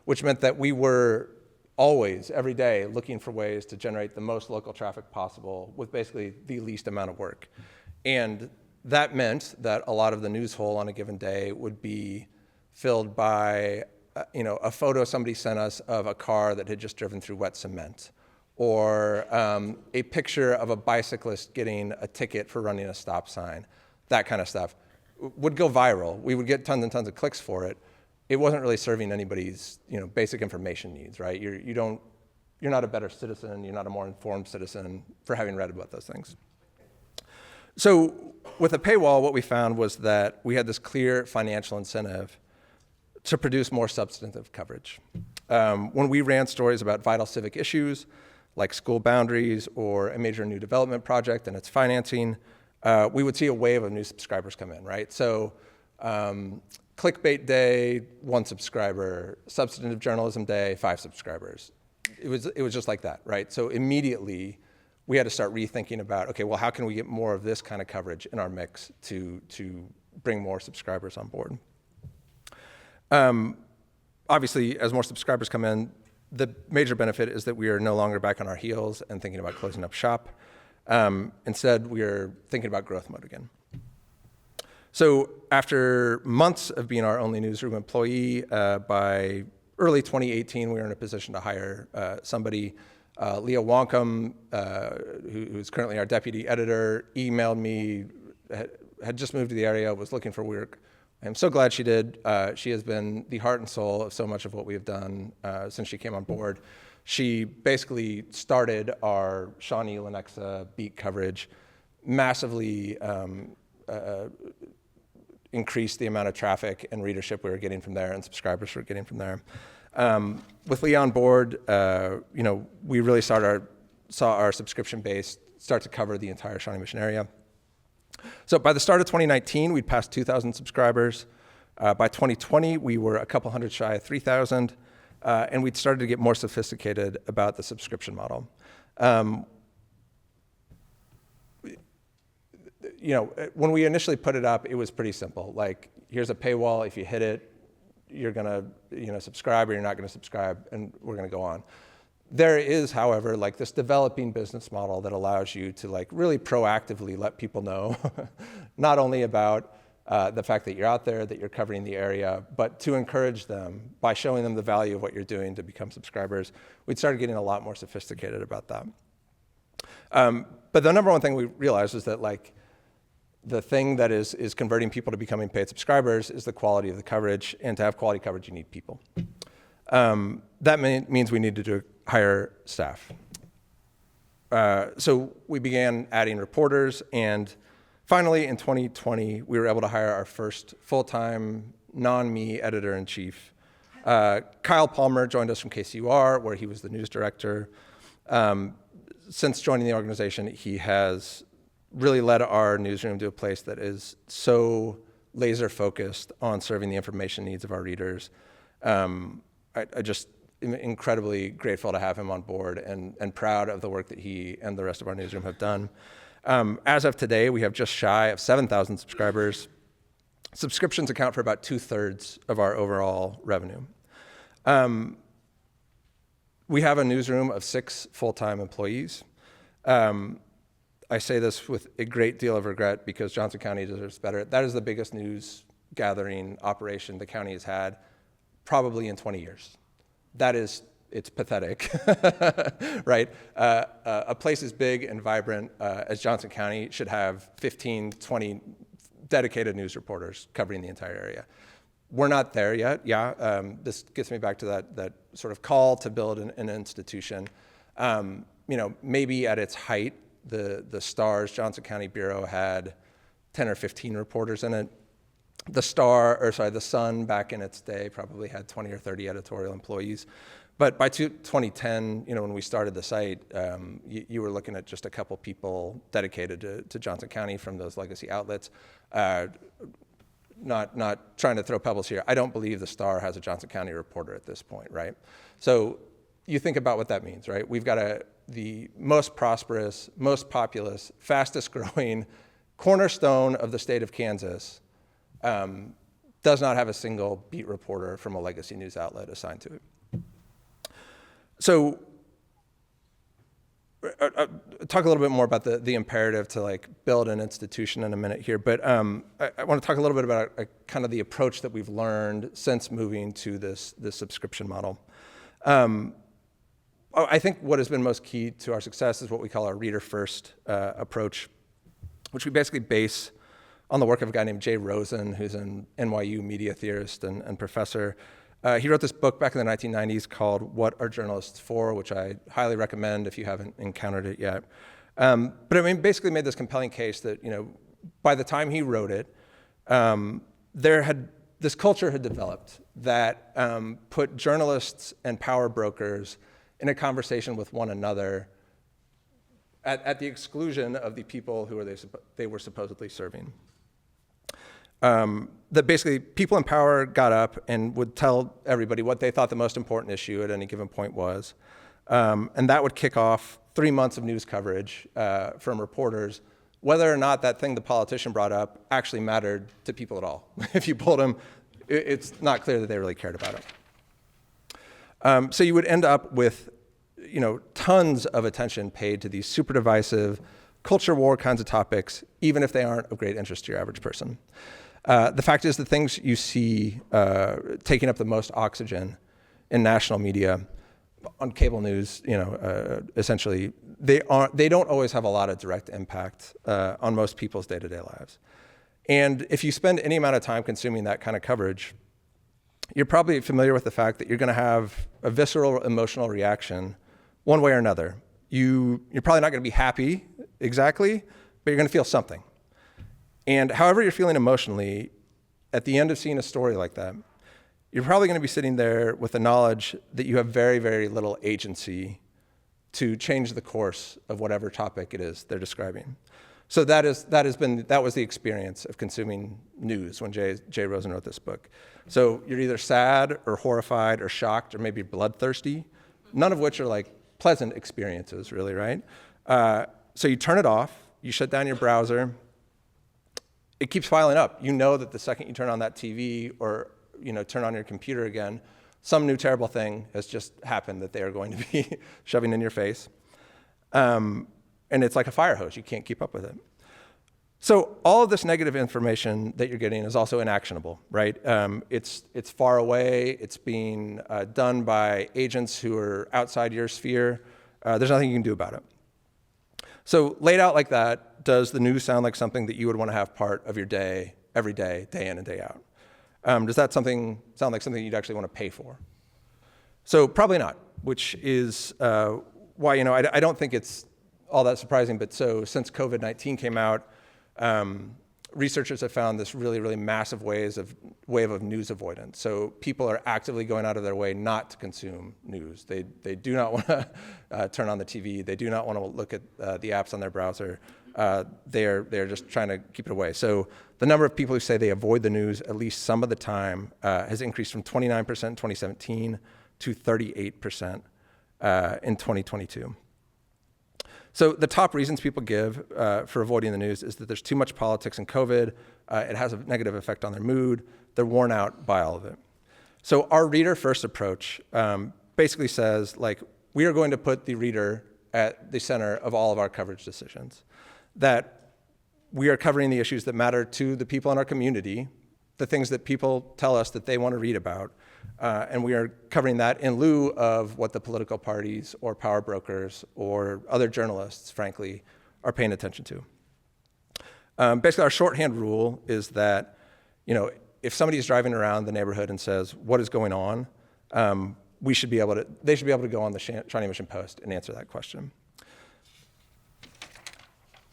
which meant that we were always, every day, looking for ways to generate the most local traffic possible with basically the least amount of work. And that meant that a lot of the news hole on a given day would be filled by a photo somebody sent us of a car that had just driven through wet cement, or a picture of a bicyclist getting a ticket for running a stop sign. That kind of stuff would go viral. We would get tons and tons of clicks for it. It wasn't really serving anybody's basic information needs, right? You're not a better citizen, you're not a more informed citizen for having read about those things. So with a paywall, what we found was that we had this clear financial incentive to produce more substantive coverage. When we ran stories about vital civic issues, like school boundaries or a major new development project and its financing, we would see a wave of new subscribers come in, right? So clickbait day, 1 subscriber, substantive journalism day, 5 subscribers. It was just like that, right? So immediately we had to start rethinking about, okay, well, how can we get more of this kind of coverage in our mix to bring more subscribers on board? Obviously, as more subscribers come in, the major benefit is that we are no longer back on our heels and thinking about closing up shop. Instead, we are thinking about growth mode again. So after months of being our only newsroom employee, by early 2018, we were in a position to hire somebody. Leah Wonkum, who's currently our deputy editor, emailed me, had just moved to the area, was looking for work. I'm so glad she did. She has been the heart and soul of so much of what we have done since she came on board. She basically started our Shawnee Lenexa beat coverage, massively increased the amount of traffic and readership we were getting from there and subscribers we were getting from there. With Leah on board, we really saw our subscription base start to cover the entire Shawnee Mission area. So by the start of 2019, we'd passed 2,000 subscribers. By 2020, we were a couple hundred shy of 3,000, and we'd started to get more sophisticated about the subscription model. When we initially put it up, it was pretty simple. Like, here's a paywall. If you hit it, you're gonna subscribe, or you're not gonna subscribe, and we're gonna go on. There is, however, like this developing business model that allows you to like really proactively let people know not only about the fact that you're out there, that you're covering the area, but to encourage them by showing them the value of what you're doing to become subscribers. We started getting a lot more sophisticated about that. But the number one thing we realized is that like the thing that is converting people to becoming paid subscribers is the quality of the coverage, and to have quality coverage, you need people. That means we need to hire staff. So we began adding reporters, and finally in 2020, we were able to hire our first full-time, non-me editor-in-chief. Kyle Palmer joined us from KCUR, where he was the news director. Since joining the organization, he has really led our newsroom to a place that is so laser-focused on serving the information needs of our readers. I just am incredibly grateful to have him on board and proud of the work that he and the rest of our newsroom have done. As of today, we have just shy of 7,000 subscribers. Subscriptions account for about 2/3 of our overall revenue. We have a newsroom of 6 full-time employees. I say this with a great deal of regret because Johnson County deserves better. That is the biggest news gathering operation the county has had probably in 20 years. It's pathetic, right? A place as big and vibrant as Johnson County should have 15, 20 dedicated news reporters covering the entire area. We're not there yet, this gets me back to that sort of call to build an institution. Maybe at its height, the Star's Johnson County Bureau had 10 or 15 reporters in it. The Sun back in its day probably had 20 or 30 editorial employees. But by 2010, when we started the site, you were looking at just a couple people dedicated to Johnson County from those legacy outlets. Not trying to throw pebbles here. I don't believe the Star has a Johnson County reporter at this point, right? So you think about what that means, right? We've got the most prosperous, most populous, fastest growing cornerstone of the state of Kansas does not have a single beat reporter from a legacy news outlet assigned to it. So talk a little bit more about the imperative to like build an institution in a minute here, but I want to talk a little bit about kind of the approach that we've learned since moving to this subscription model. I think what has been most key to our success is what we call our reader-first approach, which we basically base on the work of a guy named Jay Rosen, who's an NYU media theorist and professor. He wrote this book back in the 1990s called What Are Journalists For?, which I highly recommend if you haven't encountered it yet. But I mean, basically made this compelling case that, by the time he wrote it, this culture had developed that put journalists and power brokers in a conversation with one another at the exclusion of the people who they were supposedly serving. That basically people in power got up and would tell everybody what they thought the most important issue at any given point was. And that would kick off 3 months of news coverage from reporters, whether or not that thing the politician brought up actually mattered to people at all. If you pulled them, it's not clear that they really cared about it. So you would end up with tons of attention paid to these super divisive culture war kinds of topics, even if they aren't of great interest to your average person. The fact is the things you see taking up the most oxygen in national media, on cable news, essentially, they don't always have a lot of direct impact on most people's day-to-day lives. And if you spend any amount of time consuming that kind of coverage, you're probably familiar with the fact that you're going to have a visceral emotional reaction one way or another. You're probably not going to be happy exactly, but you're going to feel something. And however you're feeling emotionally, at the end of seeing a story like that, you're probably going to be sitting there with the knowledge that you have very, very little agency to change the course of whatever topic it is they're describing. So that was the experience of consuming news when Jay Rosen wrote this book. So you're either sad or horrified or shocked or maybe bloodthirsty, none of which are like pleasant experiences, really, right? So you turn it off, you shut down your browser. It keeps piling up. You know that the second you turn on that TV or turn on your computer again, some new terrible thing has just happened that they are going to be shoving in your face. And it's like a fire hose. You can't keep up with it. So all of this negative information that you're getting is also inactionable, right? It's far away. It's being done by agents who are outside your sphere. There's nothing you can do about it. So laid out like that, does the news sound like something that you would want to have part of your day, every day in and day out? Does that sound like something you'd actually want to pay for? So probably not, which is why, I don't think it's all that surprising, but so since COVID-19 came out, researchers have found this really, really massive wave of news avoidance. So people are actively going out of their way not to consume news. They do not want to turn on the TV. They do not want to look at the apps on their browser. They're just trying to keep it away. So the number of people who say they avoid the news at least some of the time has increased from 29% in 2017 to 38% in 2022. So the top reasons people give for avoiding the news is that there's too much politics in COVID, it has a negative effect on their mood, they're worn out by all of it. So our reader-first approach basically says, we are going to put the reader at the center of all of our coverage decisions. That we are covering the issues that matter to the people in our community, the things that people tell us that they want to read about, and we are covering that in lieu of what the political parties or power brokers or other journalists, frankly, are paying attention to. Basically, our shorthand rule is that, if somebody is driving around the neighborhood and says, "What is going on?" they should be able to go on the Shawnee Mission Post and answer that question.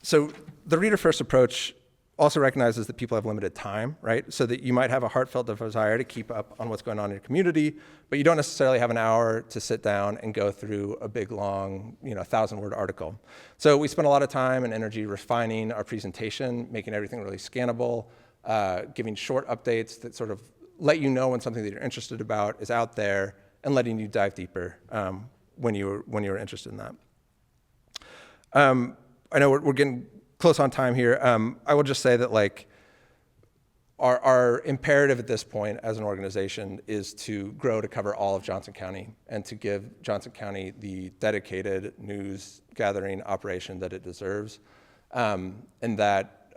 So the reader-first approach also recognizes that people have limited time, right? So that you might have a heartfelt desire to keep up on what's going on in your community, but you don't necessarily have an hour to sit down and go through a big, long, 1,000-word article. So we spend a lot of time and energy refining our presentation, making everything really scannable, giving short updates that sort of let you know when something that you're interested about is out there, and letting you dive deeper when you're interested in that. I know we're getting close on time here. I will just say that our imperative at this point as an organization is to grow to cover all of Johnson County and to give Johnson County the dedicated news gathering operation that it deserves. And that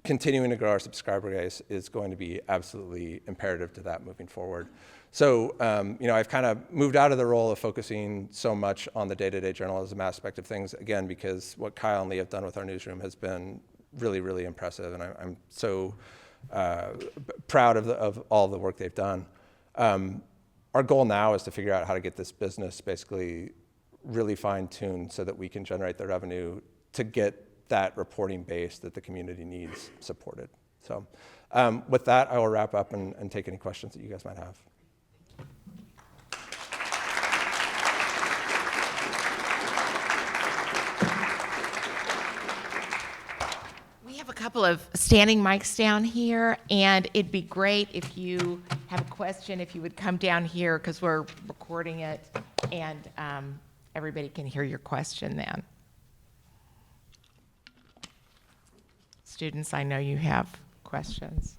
continuing to grow our subscriber base is going to be absolutely imperative to that moving forward. So, I've kind of moved out of the role of focusing so much on the day-to-day journalism aspect of things, again, because what Kyle and Lee have done with our newsroom has been really, really impressive, and I'm so proud of all the work they've done. Our goal now is to figure out how to get this business basically really fine-tuned so that we can generate the revenue to get that reporting base that the community needs supported. So with that, I will wrap up and take any questions that you guys might have. A couple of standing mics down here, and it'd be great if you have a question, if you would come down here, because we're recording it, and everybody can hear your question then. Students, I know you have questions.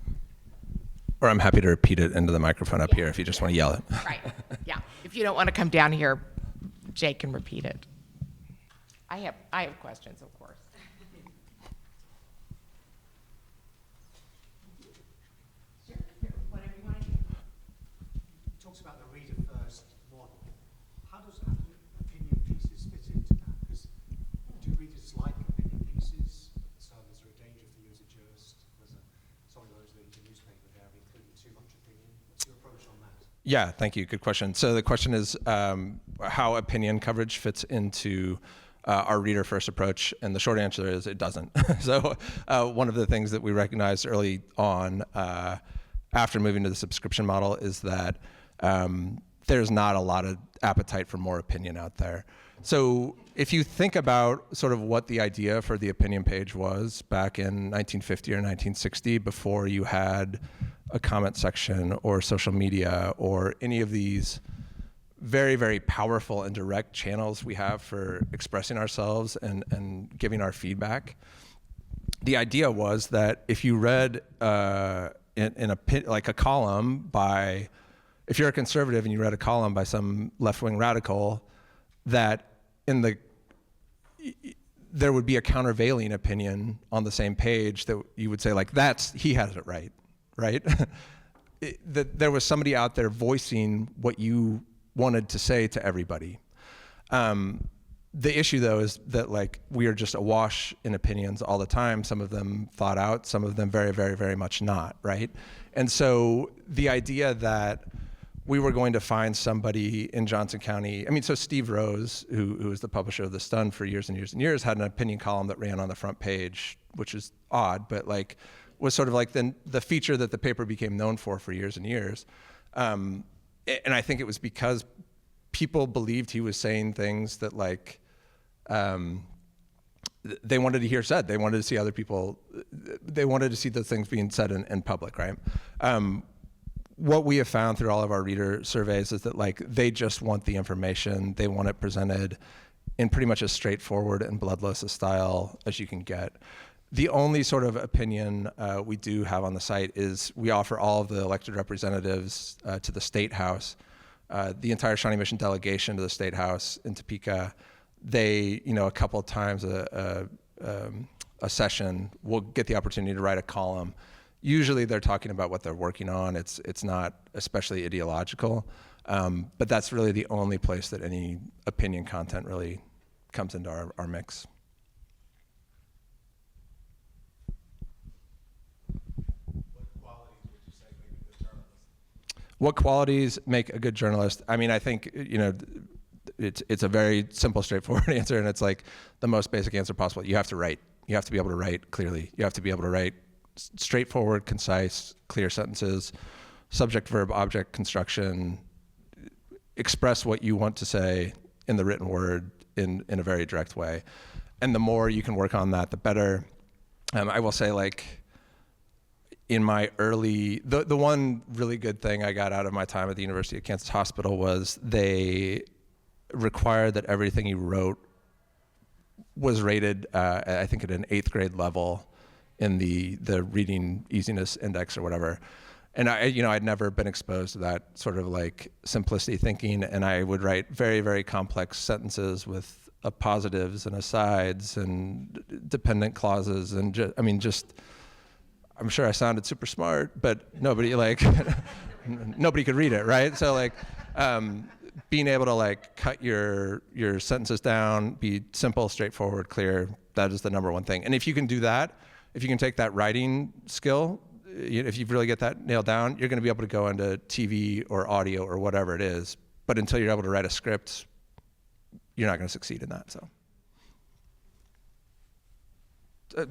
Or I'm happy to repeat it into the microphone up here if you just want to yell it. Right, yeah. If you don't want to come down here, Jay can repeat it. I have questions, of course. Yeah, thank you. Good question. So the question is how opinion coverage fits into our reader-first approach, and the short answer is it doesn't. So one of the things that we recognized early on after moving to the subscription model is that there's not a lot of appetite for more opinion out there. So if you think about sort of what the idea for the opinion page was back in 1950 or 1960, before you had a comment section or social media or any of these very, very powerful and direct channels we have for expressing ourselves and giving our feedback, the idea was that if you read in a column by if you're a conservative and you read a column by some left-wing radical, that there would be a countervailing opinion on the same page that you would say, like, he has it right, right? That there was somebody out there voicing what you wanted to say to everybody. The issue, though, is that, like, we are just awash in opinions all the time. Some of them thought out, some of them very, very, very much not, right? And so the idea that we were going to find somebody in Johnson County, I mean, so Steve Rose, who was the publisher of The Stun for years and years and years, had an opinion column that ran on the front page, which is odd, but, like, was sort of like the feature that the paper became known for years and years. And I think it was because people believed he was saying things that, like, they wanted to hear said. They wanted to see other people, they wanted to see those things being said in public, right? What we have found through all of our reader surveys is that, like, they just want the information. They want it presented in pretty much as straightforward and bloodless a style as you can get. The only sort of opinion we do have on the site is we offer all of the elected representatives to the State House, the entire Shawnee Mission delegation to the State House in Topeka. They, a couple of times a session will get the opportunity to write a column. Usually they're talking about what they're working on. It's not especially ideological, but that's really the only place that any opinion content really comes into our mix. What qualities make a good journalist? I mean, I think, it's a very simple, straightforward answer, and it's like the most basic answer possible. You have to write. You have to be able to write clearly. You have to be able to write straightforward, concise, clear sentences, subject, verb, object construction, express what you want to say in the written word in a very direct way. And the more you can work on that, the better. I will say, like, in my early, the one really good thing I got out of my time at the University of Kansas Hospital was they required that everything you wrote was rated, I think, at an 8th grade level in the reading easiness index or whatever. And I'd never been exposed to that sort of, like, simplicity thinking, and I would write very, very complex sentences with positives and asides and dependent clauses, and I'm sure I sounded super smart, but nobody nobody could read it, right? So, like, being able to, like, cut your sentences down, be simple, straightforward, clear, that is the number one thing. And if you can do that, if you can take that writing skill, if you really get that nailed down, you're going to be able to go into TV or audio or whatever it is. But until you're able to write a script, you're not going to succeed in that. So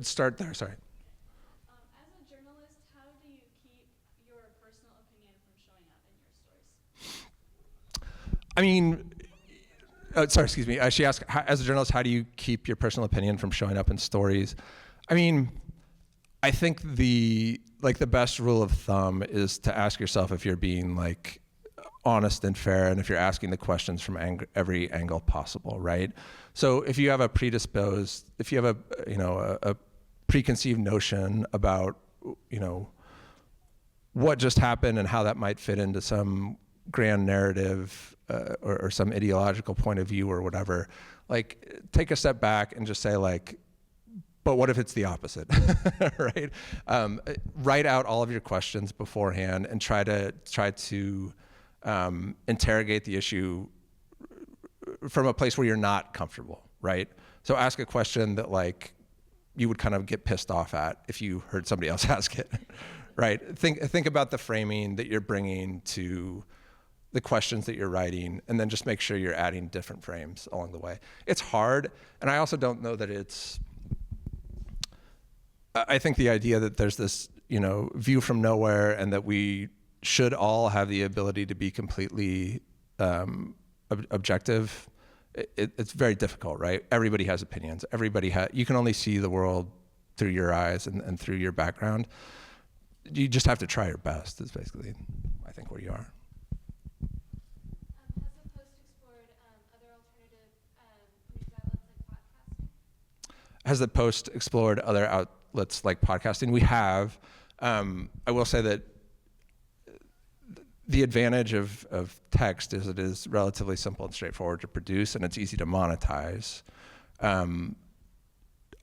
start there. Sorry. As a journalist, how do you keep your personal opinion from showing up in your stories? I mean, sorry, excuse me. She asked, as a journalist, how do you keep your personal opinion from showing up in stories? I mean, I think the best rule of thumb is to ask yourself if you're being, like, honest and fair, and if you're asking the questions from every angle possible, right? So if you have a preconceived notion about, what just happened and how that might fit into some grand narrative or some ideological point of view or whatever, like, take a step back and just say, like, but what if it's the opposite, right? Write out all of your questions beforehand and try to interrogate the issue from a place where you're not comfortable, right? So ask a question that, like, you would kind of get pissed off at if you heard somebody else ask it, right? Think about the framing that you're bringing to the questions that you're writing, and then just make sure you're adding different frames along the way. It's hard, and I also don't know that I think the idea that there's this, view from nowhere, and that we should all have the ability to be completely objective, it's very difficult, right? Everybody has opinions. You can only see the world through your eyes and through your background. You just have to try your best, is basically, I think, where you are. Has the Post explored other outlets like podcasting? We have. I will say that the advantage of text is it is relatively simple and straightforward to produce, and it's easy to monetize.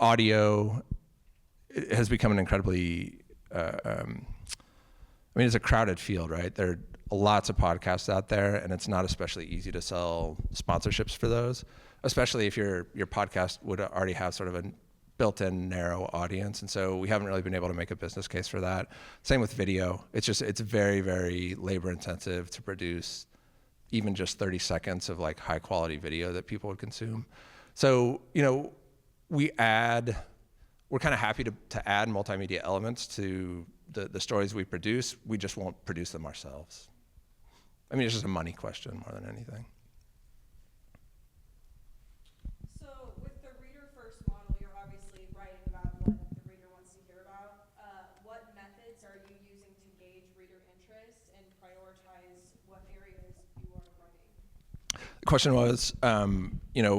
Audio has become an incredibly, it's a crowded field, right? There are lots of podcasts out there, and it's not especially easy to sell sponsorships for those, especially if your podcast would already have sort of a built-in narrow audience. And so we haven't really been able to make a business case for that. Same with video. It's very, very labor intensive to produce even just 30 seconds of like high quality video that people would consume. So, we're kind of happy to add multimedia elements to the stories we produce. We just won't produce them ourselves. It's just a money question more than anything. So with the reader first model, you're obviously writing about what the reader wants to hear about. What methods are you using to gauge reader interest and prioritize what areas you are writing? The question was,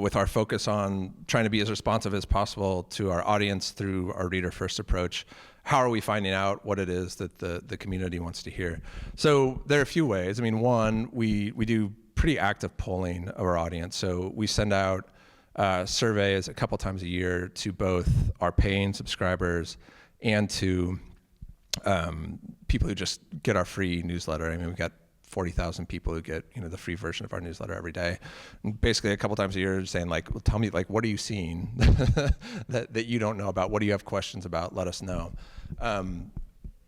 with our focus on trying to be as responsive as possible to our audience through our reader first approach, how are we finding out what it is that the community wants to hear? So there are a few ways. One, we do pretty active polling of our audience. So we send out surveys a couple times a year to both our paying subscribers and to people who just get our free newsletter. We've got 40,000 people who get the free version of our newsletter every day. And basically a couple times a year saying tell me what are you seeing that you don't know about? What do you have questions about? Let us know.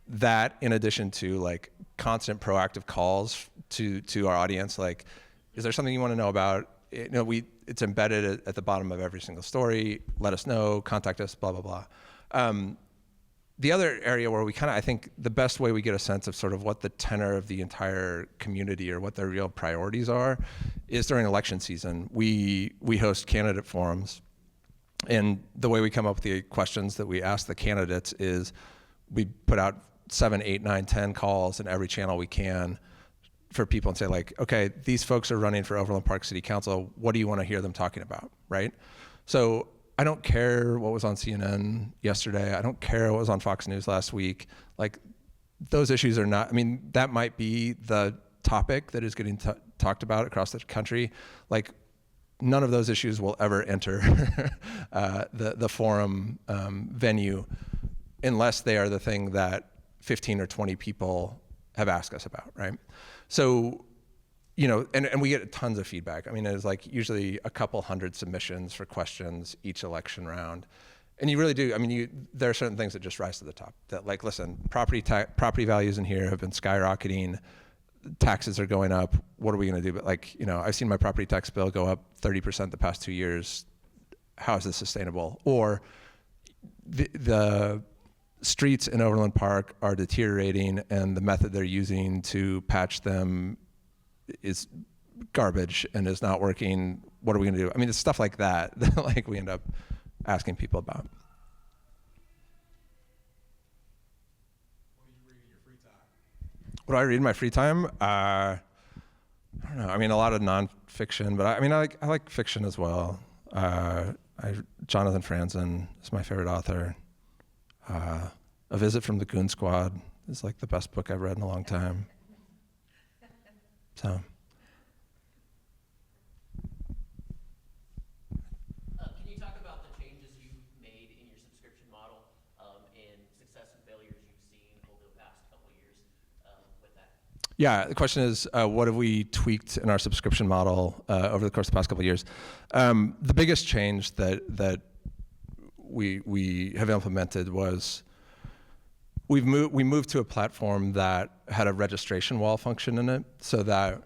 That in addition to constant proactive calls to our audience, is there something you want to know about? It's embedded at the bottom of every single story. Let us know, contact us, blah, blah, blah. The other area where I think the best way we get a sense of sort of what the tenor of the entire community or what their real priorities are is during election season. We host candidate forums, and the way we come up with the questions that we ask the candidates is we put out 7, 8, 9, 10 calls in every channel we can for people and say okay, these folks are running for Overland Park City Council. What do you want to hear them talking about, right? So I don't care what was on CNN yesterday. I don't care what was on Fox News last week. Those issues are not, that might be the topic that is getting talked about across the country. None of those issues will ever enter the forum venue unless they are the thing that 15 or 20 people have asked us about, right? So, and we get tons of feedback. There's usually a couple hundred submissions for questions each election round. And you really do, there are certain things that just rise to the top. That listen, property values in here have been skyrocketing, taxes are going up, what are we gonna do? But I've seen my property tax bill go up 30% the past 2 years. How is this sustainable? Or the streets in Overland Park are deteriorating and the method they're using to patch them is garbage and is not working. What are we going to do? It's stuff like that that we end up asking people about. What do you read in your free time? What do I read in my free time? I don't know. A lot of nonfiction, but I like fiction as well. Jonathan Franzen is my favorite author. A Visit from the Goon Squad is the best book I've read in a long time. So. Can you talk about the changes you've made in your subscription model and success and failures you've seen over the past couple of years with that? Yeah, the question is, what have we tweaked in our subscription model over the course of the past couple of years? The biggest change that we have implemented was we moved to a platform that had a registration wall function in it, so that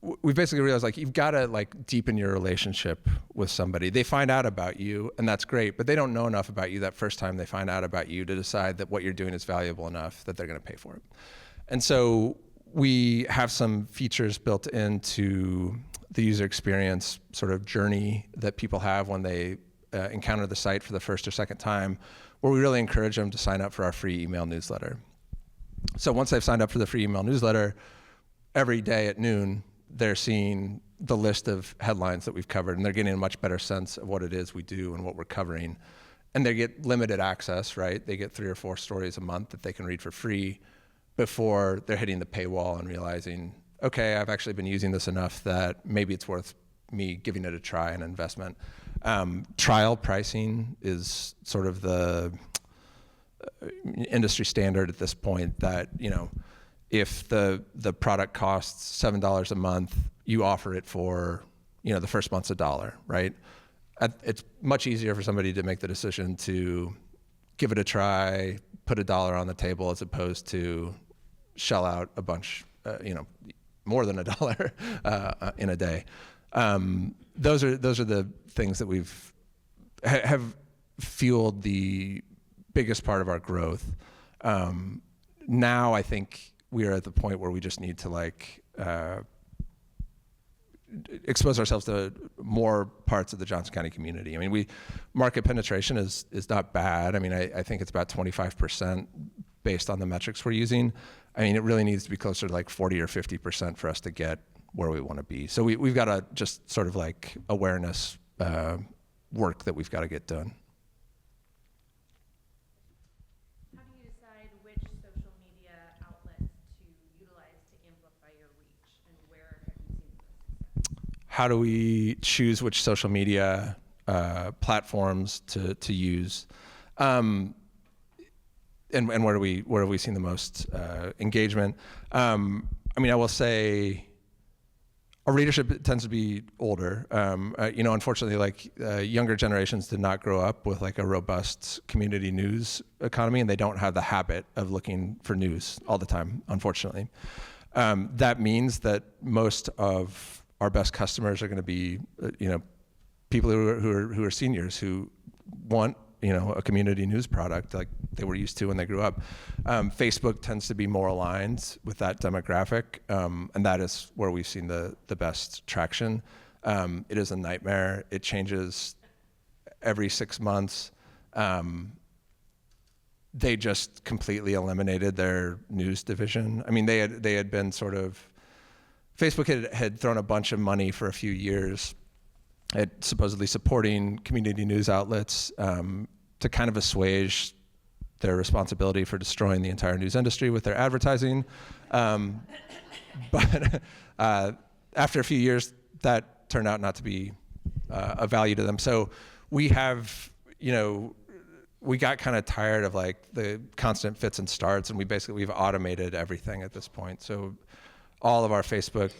we basically realized you've got to deepen your relationship with somebody. They find out about you, and that's great, but they don't know enough about you that first time they find out about you to decide that what you're doing is valuable enough that they're going to pay for it. And so we have some features built into the user experience sort of journey that people have when they encounter the site for the first or second time, where we really encourage them to sign up for our free email newsletter. So once they've signed up for the free email newsletter, every day at noon, they're seeing the list of headlines that we've covered, and they're getting a much better sense of what it is we do and what we're covering. And they get limited access, right? They get 3 or 4 stories a month that they can read for free. before they're hitting the paywall and realizing, okay, I've actually been using this enough that maybe it's worth me giving it a try and investment. Trial pricing is sort of the industry standard at this point that, if the product costs $7 a month, you offer it for, the first month's $1, right? It's much easier for somebody to make the decision to give it a try, put $1 on the table, as opposed to shell out a bunch, more than $1 in a day. Those are the things that have fueled the biggest part of our growth. Now I think we are at the point where we just need to expose ourselves to more parts of the Johnson County community. I mean, market penetration is not bad. I mean, I think it's about 25% based on the metrics we're using. I mean, it really needs to be closer to 40 or 50% for us to get where we want to be. So we've got to just sort of awareness work that we've got to get done. How do you decide which social media outlets to utilize to amplify your reach, and where have you seen the most success? How do we choose which social media platforms to use? And where have we seen the most engagement? I mean, I will say our readership tends to be older. Unfortunately, younger generations did not grow up with a robust community news economy, and they don't have the habit of looking for news all the time, unfortunately. That means that most of our best customers are going to be, people who are seniors who want, a community news product like they were used to when they grew up. Facebook tends to be more aligned with that demographic, and that is where we've seen the best traction. It is a nightmare. It changes every 6 months. They just completely eliminated their news division. I mean, they had been sort of, Facebook had thrown a bunch of money for a few years at supposedly supporting community news outlets to kind of assuage their responsibility for destroying the entire news industry with their advertising. But after a few years, that turned out not to be of value to them. So we have, we got kind of tired of the constant fits and starts, and we've automated everything at this point. So all of our Facebook,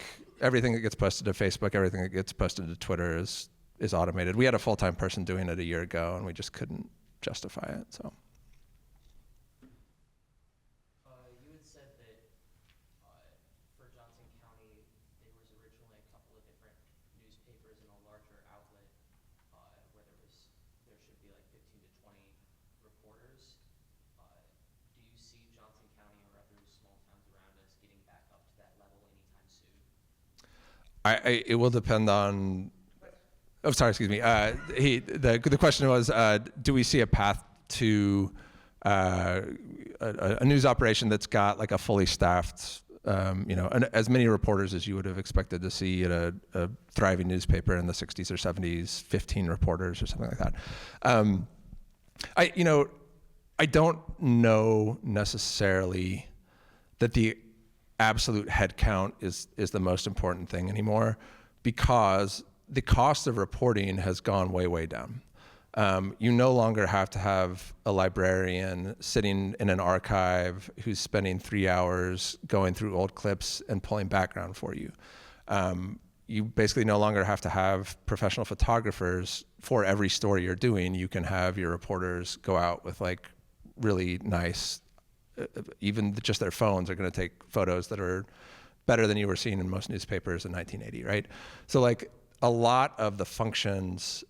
everything that gets posted to Facebook, everything that gets posted to Twitter is automated. We had a full-time person doing it a year ago, and we just couldn't justify it. So. You had said that for Johnson County, there was originally a couple of different newspapers and a larger outlet where there should be 15 to 20 reporters. Do you see Johnson County or other small towns around us getting back up to that level anytime soon? It will depend on. Oh, sorry, excuse me. The question was, do we see a path to a news operation that's got a fully staffed, as many reporters as you would have expected to see at a thriving newspaper in the 60s or 70s, 15 reporters or something like that. I don't know necessarily that the absolute head count is the most important thing anymore, because the cost of reporting has gone way, way down. You no longer have to have a librarian sitting in an archive who's spending 3 hours going through old clips and pulling background for you. You basically no longer have to have professional photographers for every story you're doing. You can have your reporters go out with really nice, even just their phones are going to take photos that are better than you were seeing in most newspapers in 1980, right? So a lot of the functions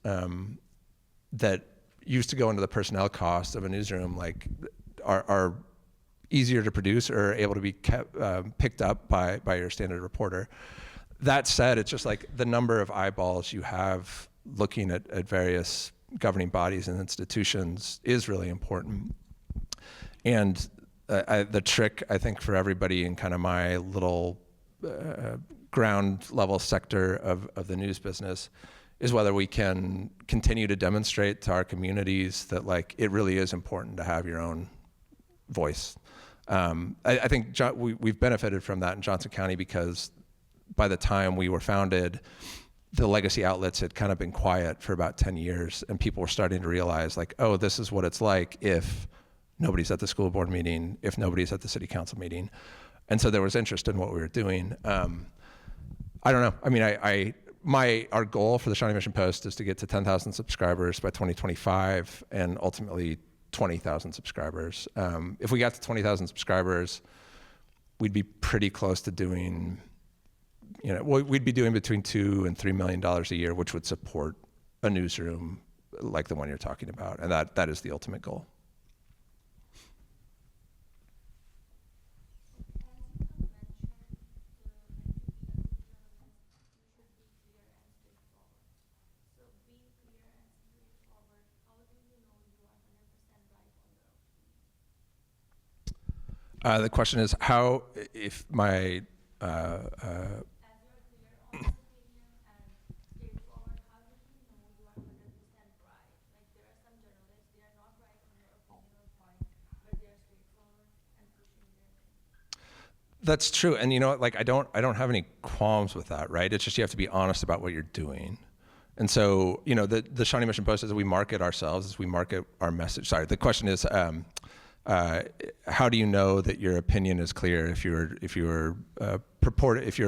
that used to go into the personnel cost of a newsroom are easier to produce or able to be picked up by your standard reporter. That said, it's just the number of eyeballs you have looking at various governing bodies and institutions is really important. And the trick, I think, for everybody in kind of my little ground level sector of the news business is whether we can continue to demonstrate to our communities that it really is important to have your own voice. I think we've benefited from that in Johnson County because by the time we were founded, the legacy outlets had kind of been quiet for about 10 years, and people were starting to realize, like, oh, this is what it's like if nobody's at the school board meeting, if nobody's at the city council meeting. And so there was interest in what we were doing. I don't know. I mean, our goal for the Shawnee Mission Post is to get to 10,000 subscribers by 2025 and ultimately 20,000 subscribers. If we got to 20,000 subscribers, we'd be pretty close to doing, we'd be doing between $2 and $3 million a year, which would support a newsroom like the one you're talking about. And that is the ultimate goal. The question is how, if my, That's true, and you know what? Like I don't have any qualms with that, right? It's just you have to be honest about what you're doing, and so the Shawnee Mission Post, as we market ourselves, as we market our message. Sorry, the question is, how do you know that your opinion is clear if you're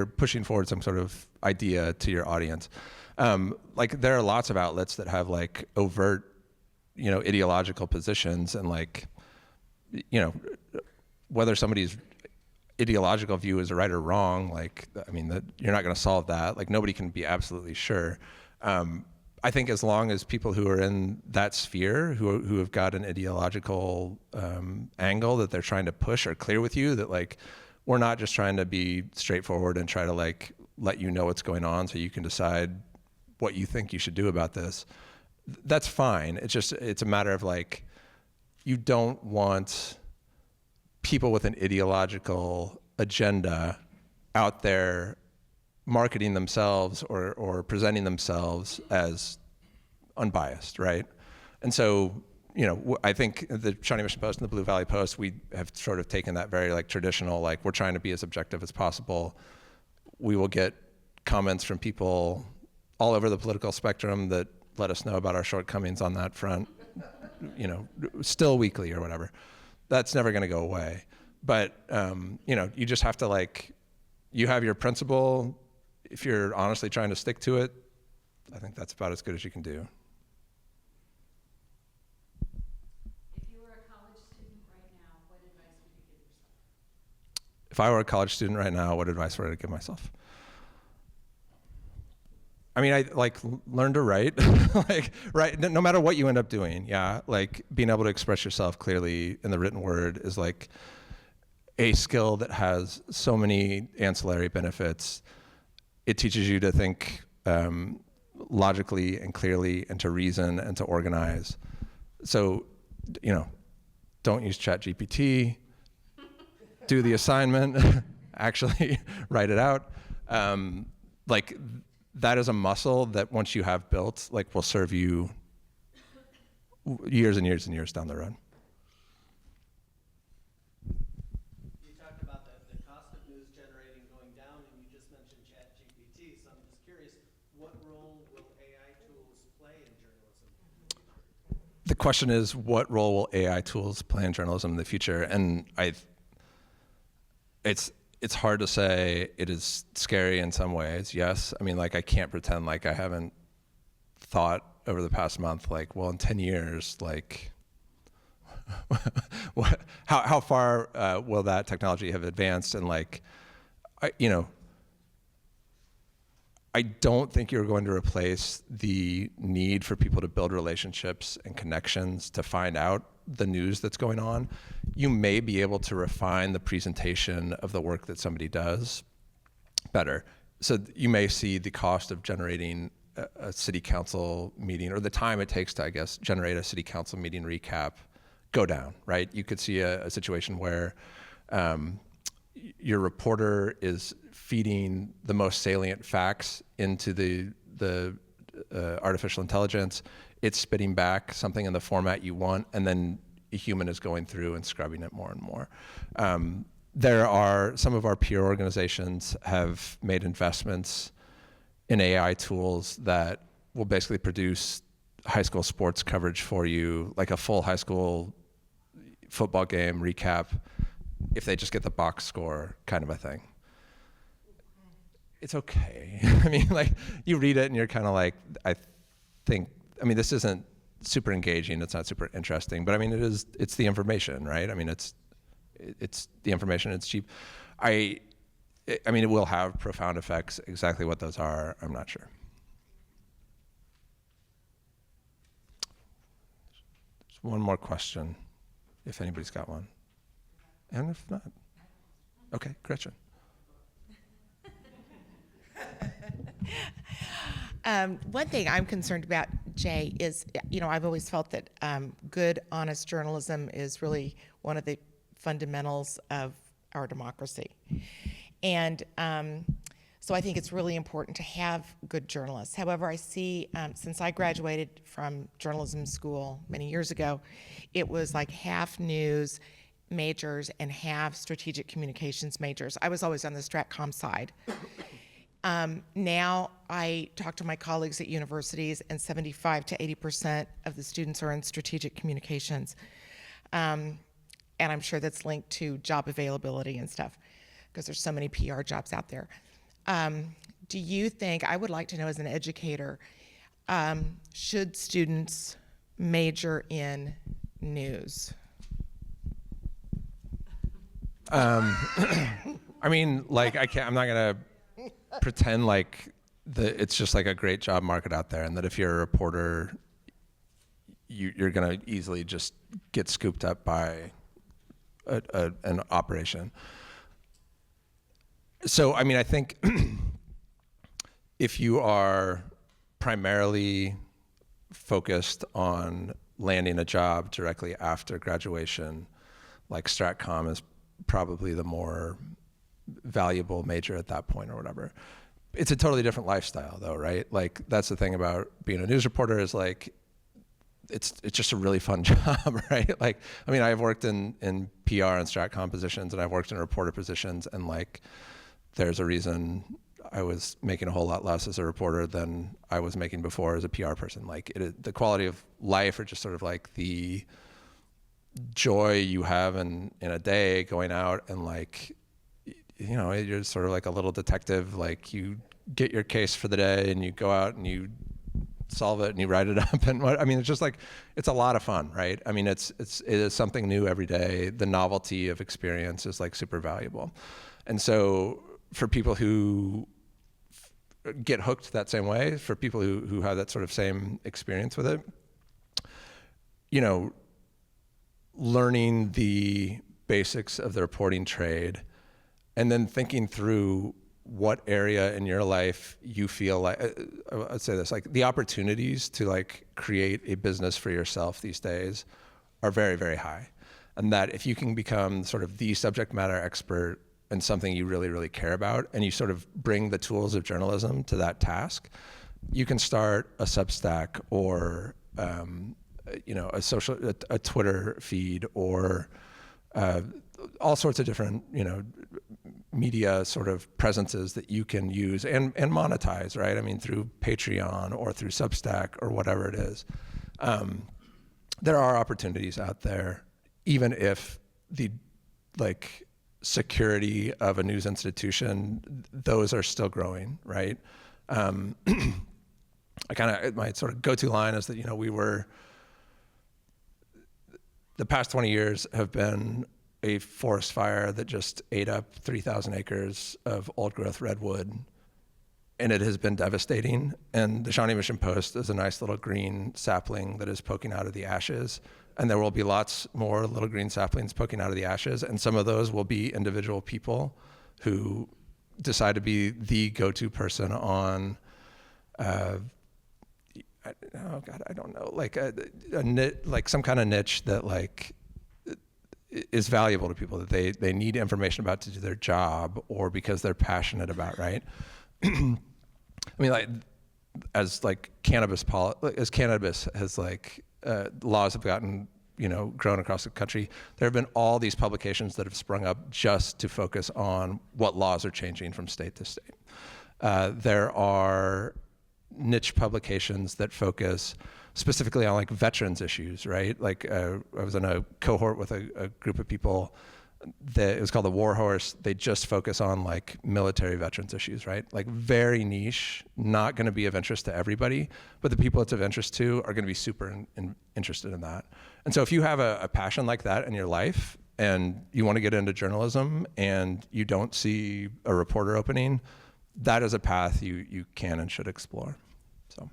pushing forward some sort of idea to your audience? Like there are lots of outlets that have like overt, ideological positions, and like, whether somebody's ideological view is right or wrong, like, I mean, you're not going to solve that. Like nobody can be absolutely sure. I think as long as people who are in that sphere, who have got an ideological angle that they're trying to push, are clear with you that like, we're not just trying to be straightforward and try to like let you know what's going on so you can decide what you think you should do about this. That's fine. It's a matter of like, you don't want people with an ideological agenda out there marketing themselves or presenting themselves as unbiased, right? And so, I think the Shawnee Mission Post and the Blue Valley Post, we have sort of taken that very like traditional, like we're trying to be as objective as possible. We will get comments from people all over the political spectrum that let us know about our shortcomings on that front, still weekly or whatever. That's never going to go away. But, you just have to like, you have your principle. If you're honestly trying to stick to it, I think that's about as good as you can do. If you were a college student right now, what advice would you give yourself? If I were a college student right now, what advice would I give myself? I mean, I like learn to write, like right. No matter what you end up doing, yeah. Like being able to express yourself clearly in the written word is like a skill that has so many ancillary benefits. It teaches you to think logically and clearly, and to reason and to organize. So, don't use ChatGPT. Do the assignment. Actually, write it out. Like. That is a muscle that once you have built, like will serve you years and years and years down the road. You talked about the cost of news generating going down, and you just mentioned ChatGPT. So I'm just curious, what role will AI tools play in journalism? The question is, what role will AI tools play in journalism in the future? And it's hard to say. It is scary in some ways, yes. I mean, like I can't pretend like I haven't thought over the past month, like, well, in 10 years, like, how far will that technology have advanced? And like, I don't think you're going to replace the need for people to build relationships and connections to find out the news that's going on. You may be able to refine the presentation of the work that somebody does better. So you may see the cost of generating a city council meeting, or the time it takes to, I guess, generate a city council meeting recap go down, right? You could see a situation where your reporter is feeding the most salient facts into the artificial intelligence. It's spitting back something in the format you want, and then a human is going through and scrubbing it more and more. There are some of our peer organizations have made investments in AI tools that will basically produce high school sports coverage for you, like a full high school football game recap, if they just get the box score kind of a thing. It's okay. I mean, like, you read it and you're kind of like, I mean, this isn't super engaging, it's not super interesting, but I mean, it's the information, right? I mean, it's the information, it's cheap. I mean, it will have profound effects. Exactly what those are, I'm not sure. There's one more question, if anybody's got one. And if not, okay, Gretchen. One thing I'm concerned about, Jay, is, I've always felt that good, honest journalism is really one of the fundamentals of our democracy. And so I think it's really important to have good journalists. However, I see, since I graduated from journalism school many years ago, it was like half news majors and half strategic communications majors. I was always on the Stratcom side. Now I talk to my colleagues at universities, and 75 to 80% of the students are in strategic communications. And I'm sure that's linked to job availability and stuff, because there's so many PR jobs out there. Do you think, I would like to know as an educator, should students major in news? I mean, like, I'm not gonna pretend like it's just like a great job market out there, and that if you're a reporter, you're gonna easily just get scooped up by an operation. So, I mean, I think if you are primarily focused on landing a job directly after graduation, like Stratcom is probably the more valuable major at that point or whatever. It's a totally different lifestyle though, right? Like, that's the thing about being a news reporter, is like, it's just a really fun job, right? Like, I mean, I've worked in PR and Stratcom positions, and I've worked in reporter positions, and like, there's a reason I was making a whole lot less as a reporter than I was making before as a PR person. Like, the quality of life, or just sort of like the joy you have in a day going out and like, you're sort of like a little detective. Like, you get your case for the day and you go out and you solve it and you write it up, and I mean, it's just like, it's a lot of fun, right? I mean, it is something new every day. The novelty of experience is like super valuable. And so for people who get hooked that same way, for people who have that sort of same experience with it, learning the basics of the reporting trade, and then thinking through what area in your life you feel like, I'd say this, like, the opportunities to like create a business for yourself these days are very, very high. And that if you can become sort of the subject matter expert in something you really, really care about, and you sort of bring the tools of journalism to that task, you can start a Substack or a Twitter feed, or all sorts of different, media sort of presences that you can use and monetize, right? I mean, through Patreon or through Substack or whatever it is. There are opportunities out there, even if the security of a news institution, those are still growing, right? My sort of go-to line is that, the past 20 years have been a forest fire that just ate up 3,000 acres of old growth redwood, and it has been devastating. And the Shawnee Mission Post is a nice little green sapling that is poking out of the ashes. And there will be lots more little green saplings poking out of the ashes. And some of those will be individual people who decide to be the go-to person on, I don't know, like like some kind of niche that like is valuable to people, that they need information about to do their job, or because they're passionate about, right? I mean, like, as cannabis has like, laws have gotten grown across the country, there have been all these publications that have sprung up just to focus on what laws are changing from state to state. There are niche publications that focus specifically on like veterans issues, right? Like I was in a cohort with a group of people that it was called the War Horse. They just focus on like military veterans issues, right? Like very niche, not going to be of interest to everybody, but the people it's of interest to are going to be super interested in that. And so if you have a passion like that in your life and you want to get into journalism and you don't see a reporter opening, that is a path you can and should explore. So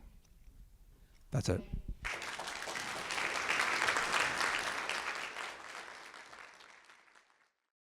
that's it.